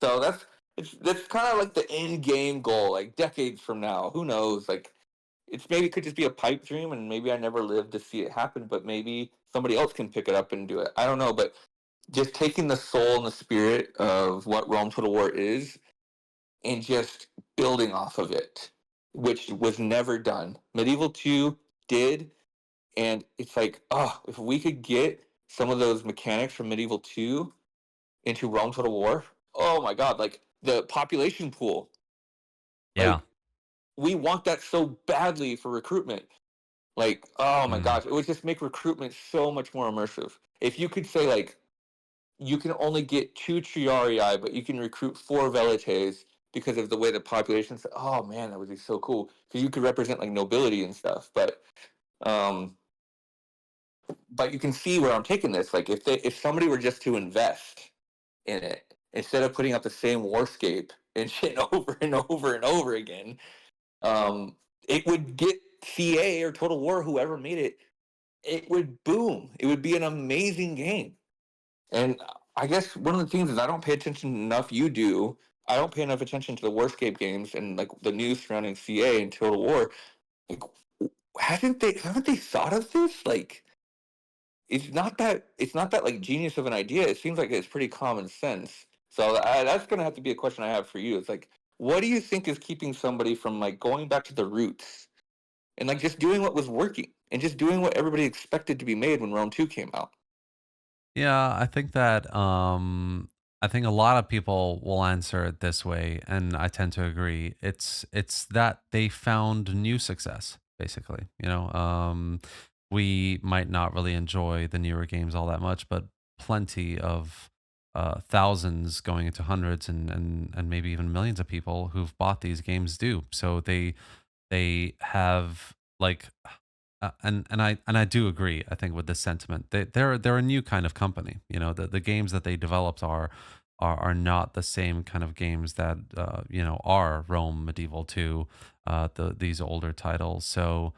So that's kind of like the end game goal, like decades from now. Who knows? Like it's maybe could just be a pipe dream and maybe I never lived to see it happen, but maybe somebody else can pick it up and do it. I don't know, but just taking the soul and the spirit of what Rome Total War is and just building off of it, which was never done. Medieval 2 did, and it's like, oh, if we could get some of those mechanics from Medieval 2 into Rome Total War, oh my god, like the population pool. Yeah. Like we want that so badly for recruitment. Like, oh my Mm. gosh, it would just make recruitment so much more immersive. If you could say like you can only get 2 Triarii, but you can recruit 4 Velites because of the way the population's. Oh man, that would be so cool because you could represent like nobility and stuff. Um, but you can see where I'm taking this. Like, if somebody were just to invest in it instead of putting out the same warscape and shit over and over and over again, it would get CA or Total War, whoever made it, it would boom. It would be an amazing game. And I guess one of the things is I don't pay attention enough. You do. I don't pay enough attention to the Warscape games and like the news surrounding CA and Total War. Like, haven't they thought of this? Like, it's not that like genius of an idea. It seems like it's pretty common sense. So that's gonna have to be a question I have for you. It's like, what do you think is keeping somebody from like going back to the roots and like just doing what was working and just doing what everybody expected to be made when Rome 2 came out? Yeah, I think a lot of people will answer it this way, and I tend to agree. It's that they found new success, basically. We might not really enjoy the newer games all that much, but plenty of thousands going into hundreds and maybe even millions of people who've bought these games do. So they have like and I do agree. I think with this sentiment, they're a new kind of company. The games that they developed are not the same kind of games that are Rome Medieval 2, these older titles. So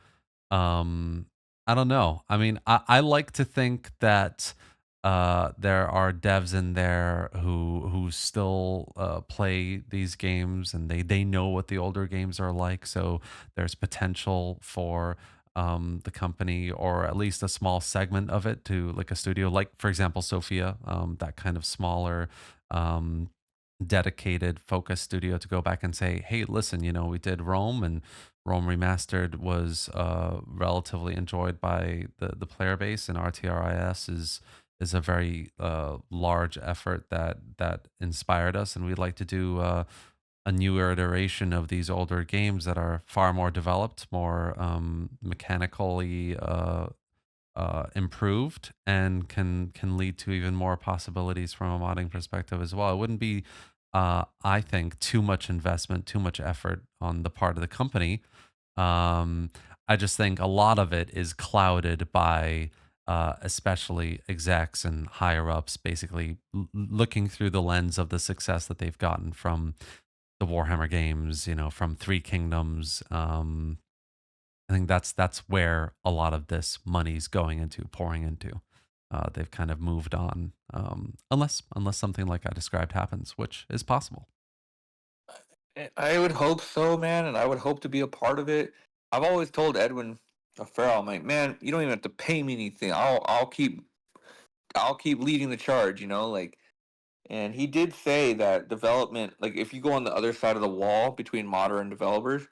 um, I don't know. I mean, I like to think that there are devs in there who still play these games and they know what the older games are like. So there's potential for the company or at least a small segment of it to like a studio, like for example, Sophia, that kind of smaller. Um, dedicated focus studio to go back and say, hey, listen, we did Rome and Rome Remastered was relatively enjoyed by the player base, and RTRIS is a very large effort that inspired us, and we'd like to do a newer iteration of these older games that are far more developed, more mechanically improved, and can lead to even more possibilities from a modding perspective as well. It wouldn't be, I think, too much investment, too much effort on the part of the company. um, I just think a lot of it is clouded by especially execs and higher ups basically looking through the lens of the success that they've gotten from the Warhammer games, from Three Kingdoms. I think that's where a lot of this money's going into, pouring into. They've kind of moved on, unless something like I described happens, which is possible. I would hope so, man, and I would hope to be a part of it. I've always told Edwin Farrell, I'm like, man, you don't even have to pay me anything. I'll keep leading the charge, like. And he did say that development, like if you go on the other side of the wall between modder and developers,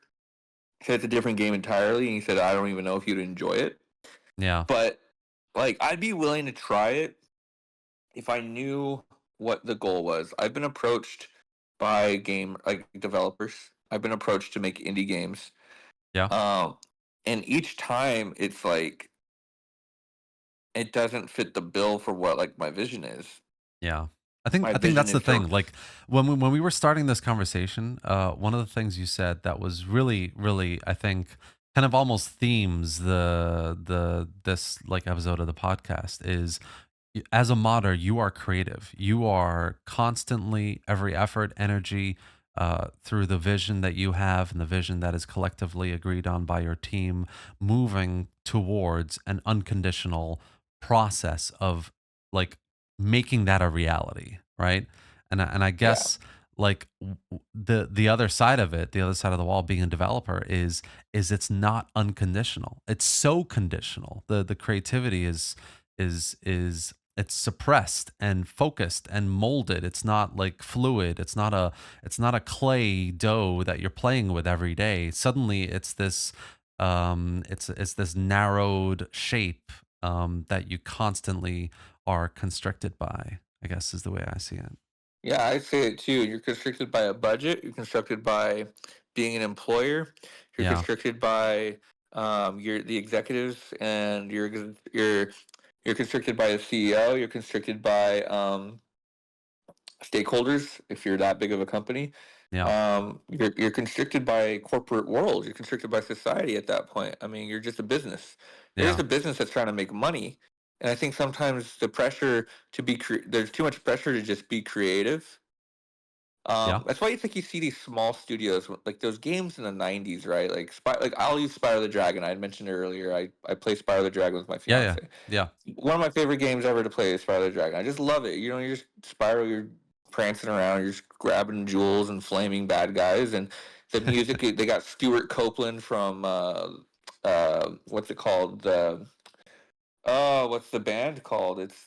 he said it's a different game entirely, and he said I don't even know if you'd enjoy it, Yeah, but like I'd be willing to try it if I knew what the goal was. I've been approached by game like developers. I've been approached to make indie games. yeah, Um, and each time it's like it doesn't fit the bill for what like my vision is. Yeah. I My think vision that's the is to thing. Like when we were starting this conversation, one of the things you said that was really, really, I think, kind of almost themes the this like episode of the podcast is as a modder, you are creative. You are constantly every effort, energy, through the vision that you have and the vision that is collectively agreed on by your team, moving towards an unconditional process of like making that a reality, right? And I yeah. guess like the other side of it, the other side of the wall, being a developer is it's not unconditional. It's so conditional. The creativity is it's suppressed and focused and molded. It's not like fluid. It's not a clay dough that you're playing with every day. Suddenly it's this it's this narrowed shape that you constantly are constricted by, I guess is the way I see it. Yeah, I say it too. You're constricted by a budget. You're constricted by being an employer. You're Yeah. constricted by your the executives, and you're constricted by the CEO. You're constricted by stakeholders if you're that big of a company. Yeah. You're constricted by corporate world. You're constricted by society at that point. I mean, you're just a business. You're just Yeah. a business that's trying to make money. And I think sometimes the pressure to be there's too much pressure to just be creative. Yeah. That's why you think you see these small studios, like those games in the '90s, right? Like like I'll use Spyro the Dragon. I had mentioned it earlier. I play Spyro the Dragon with my Yeah. Yeah. fiance. Yeah. One of my favorite games ever to play is Spyro the Dragon. I just love it. You know, you're just Spyro. You're prancing around. You're just grabbing jewels and flaming bad guys. And the music, they got Stuart Copeland from what's it called? Oh, what's the band called? It's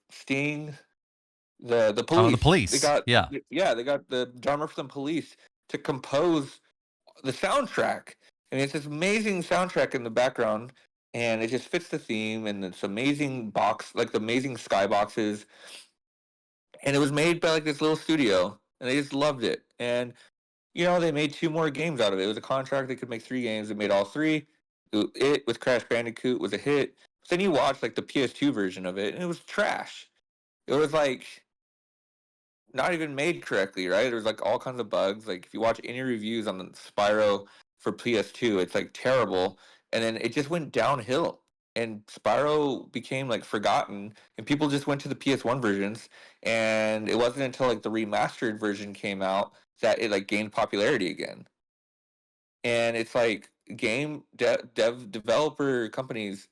Sting. The The police. They police. got Yeah. yeah, they got the drummer from the police to compose the soundtrack. And it's this amazing soundtrack in the background, and it just fits the theme, and it's amazing box, like the amazing skyboxes. And it was made by like this little studio, and they just loved it. And they made two more games out of it. It was a contract; they could make three games. They made all three. It with Crash Bandicoot was a hit. But then you watch like the PS2 version of it, and it was trash. It was like not even made correctly, right? There's like all kinds of bugs. Like if you watch any reviews on the Spyro for PS2, it's like terrible. And then it just went downhill. And Spyro became like forgotten, and people just went to the PS1 versions. And it wasn't until like the remastered version came out that it like gained popularity again. And it's like developer companies,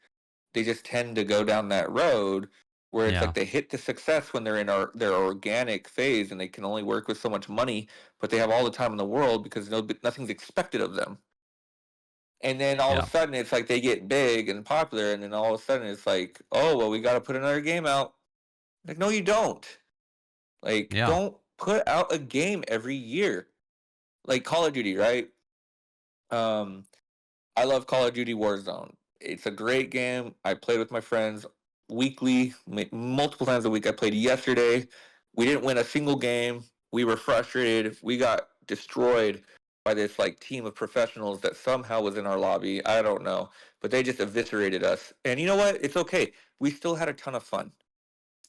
they just tend to go down that road where it's Yeah. like they hit the success when they're in their organic phase, and they can only work with so much money, but they have all the time in the world because nothing's expected of them. And then all of a Yeah. sudden it's like they get big and popular, and then all of a sudden it's like, oh well, we got to put another game out. Like, no, you don't. Like, Yeah. don't put out a game every year. Like Call of Duty, right? Um, I love Call of Duty Warzone. It's a great game. I played with my friends weekly, multiple times a week. I played yesterday. We didn't win a single game. We were frustrated. We got destroyed by this like team of professionals that somehow was in our lobby. I don't know, but they just eviscerated us. And you know what? It's okay. We still had a ton of fun,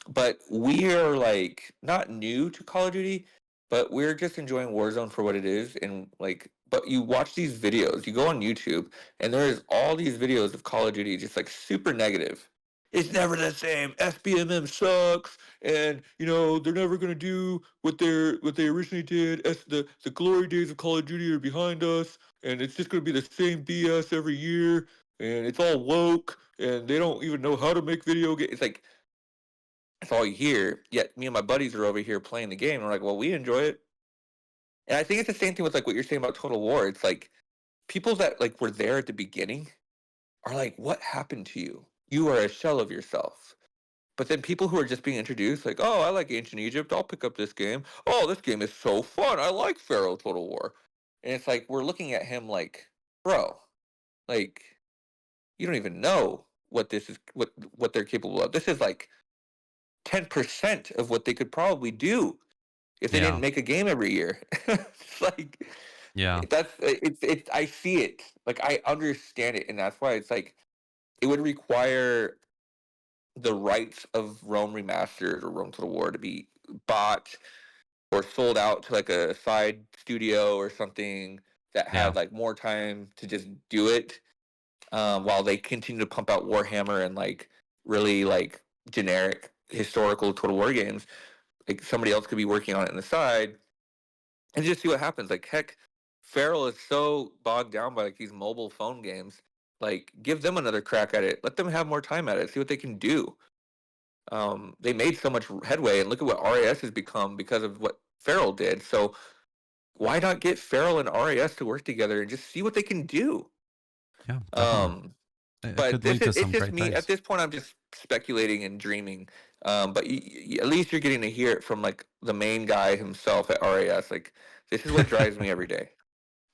but we are like not new to Call of Duty, but we're just enjoying Warzone for what it is. And like, but you watch these videos, you go on YouTube, and there's all these videos of Call of Duty just like super negative. It's never the same. SBMM sucks, and they're never gonna do what they originally did. The glory days of Call of Duty are behind us, and it's just gonna be the same BS every year, and it's all woke, and they don't even know how to make video games. It's like that's all you hear. Yet me and my buddies are over here playing the game. And we're like, well, we enjoy it. And I think it's the same thing with like what you're saying about Total War. It's like people that like were there at the beginning are like, what happened to you? You are a shell of yourself. But then people who are just being introduced, like, oh, I like Ancient Egypt. I'll pick up this game. Oh, this game is so fun. I like Pharaoh Total War. And it's like we're looking at him like, bro, like you don't even know what this is, what they're capable of. This is like 10% of what they could probably do if they didn't Yeah. make a game every year. It's like Yeah. it's I see it. Like I understand it, and that's why it's like it would require. the rights of Rome Remastered or Rome Total War to be bought or sold out to like a side studio or something that Yeah. had like more time to just do it, while they continue to pump out Warhammer and like really like generic historical Total War games. Like somebody else could be working on it on the side and just see what happens. Like heck, Feral is so bogged down by like these mobile phone games. Like give them another crack at it. Let them have more time at it. See what they can do. They made so much headway, and look at what RAS has become because of what Feral did. So why not get Feral and RAS to work together and just see what they can do? Yeah, definitely. Um, It but could lead to it's some just great me at things. this point. I'm just speculating and dreaming. But at least you're getting to hear it from like the main guy himself at RAS. Like this is what drives me every day.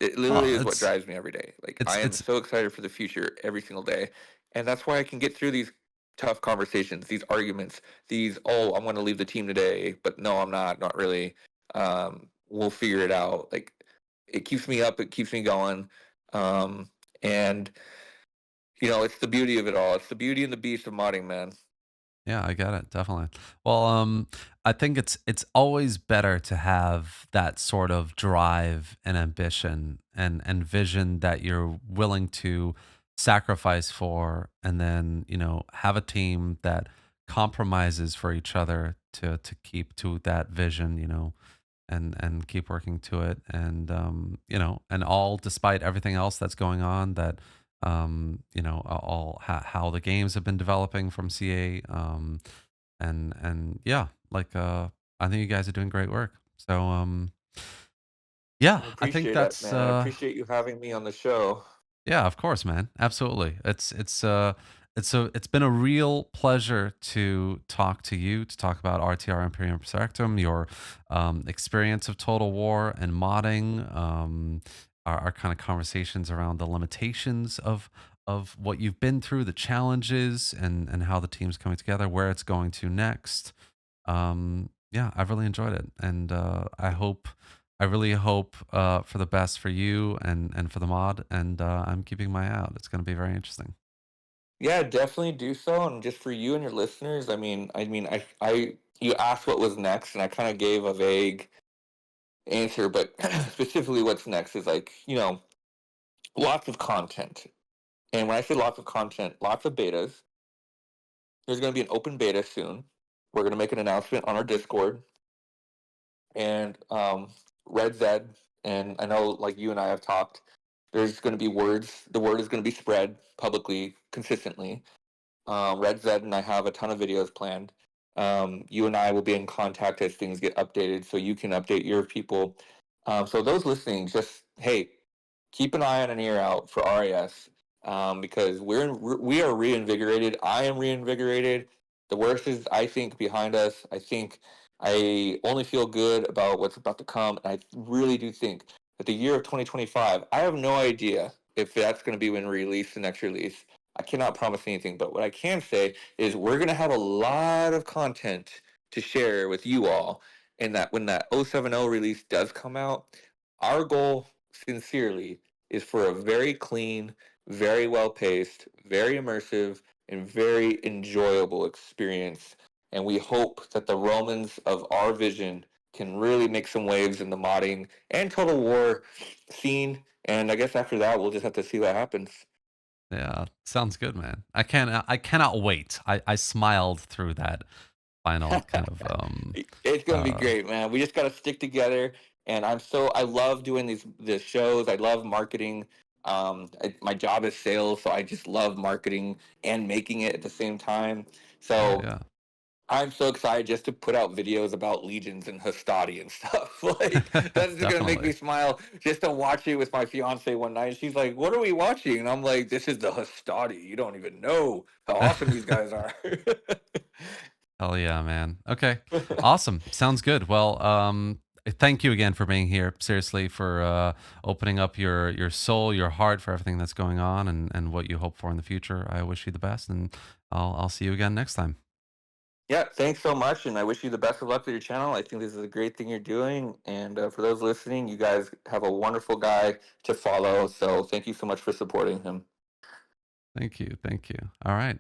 It literally Well, is what drives me every day. Like I am it's so excited for the future every single day, and that's why I can get through these tough conversations, these arguments, these oh I'm going to leave the team today, but no I'm not really. We'll figure it out. Like it keeps me up, it keeps me going, and it's the beauty of it all. It's the beauty and the beast of modding, man. Yeah, I get it, definitely. Well, I think it's always better to have that sort of drive and ambition and vision that you're willing to sacrifice for, and then have a team that compromises for each other to keep to that vision, and keep working to it, and and all despite everything else that's going on, that all how the games have been developing from CA, and yeah, like I think you guys are doing great work. So yeah, I I think appreciate that, that's man. I appreciate you having me on the show. yeah, of course, man. Absolutely. It's been a real pleasure to talk to you, to talk about RTR Imperium Surrectum, your experience of Total War and modding, our kind of conversations around the limitations of what you've been through, the challenges, and how the team's coming together, where it's going to next. Yeah, I've really enjoyed it, and I really hope for the best for you and for the mod, and I'm keeping my eye out. It's going to be very interesting. Yeah, definitely do so. And just for you and your listeners, you asked what was next, and I kind of gave a vague answer, but specifically what's next is like, lots of content. And when I say lots of content, lots of betas. There's going to be an open beta soon. We're going to make an announcement on our Discord. And Red Zed, and I know like you and I have talked, there's going to be words. The word is going to be spread publicly, consistently. Red Zed and I have a ton of videos planned. You and I will be in contact as things get updated, so you can update your people. So those listening, just hey, keep an eye and an ear out for RAS, because we are reinvigorated. I am reinvigorated. The worst is, I think, behind us. I think I only feel good about what's about to come. And I really do think that the year of 2025, I have no idea if that's going to be when we release the next release. I cannot promise anything, but what I can say is we're going to have a lot of content to share with you all. And that when that 070 release does come out, our goal, sincerely, is for a very clean, very well paced, very immersive, and very enjoyable experience. And we hope that the Romans of our vision can really make some waves in the modding and Total War scene. And I guess after that, we'll just have to see what happens. Yeah, sounds good, man. I cannot wait. I smiled through that final kind of It's gonna be uh great, man. We just gotta stick together. And I love doing these shows. I love marketing. My job is sales, so I just love marketing and making it at the same time. yeah, So yeah. I'm so excited just to put out videos about legions and Hastati and stuff. Like that's just gonna make me Definitely. smile just to watch it with my fiance one night. She's like, "What are we watching?" And I'm like, "This is the Hastati. You don't even know how awesome these guys are." Hell yeah, man. Okay. Awesome. Sounds good. Well, thank you again for being here. Seriously, for opening up your soul, your heart for everything that's going on, and what you hope for in the future. I wish you the best, and I'll see you again next time. Yeah, thanks so much, and I wish you the best of luck with your channel. I think this is a great thing you're doing, and for those listening, you guys have a wonderful guy to follow. So thank you so much for supporting him. Thank you. Thank you. All right.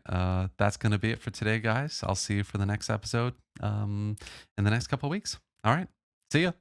That's going to be it for today, guys. I'll see you for the next episode in the next couple of weeks. All right. See ya.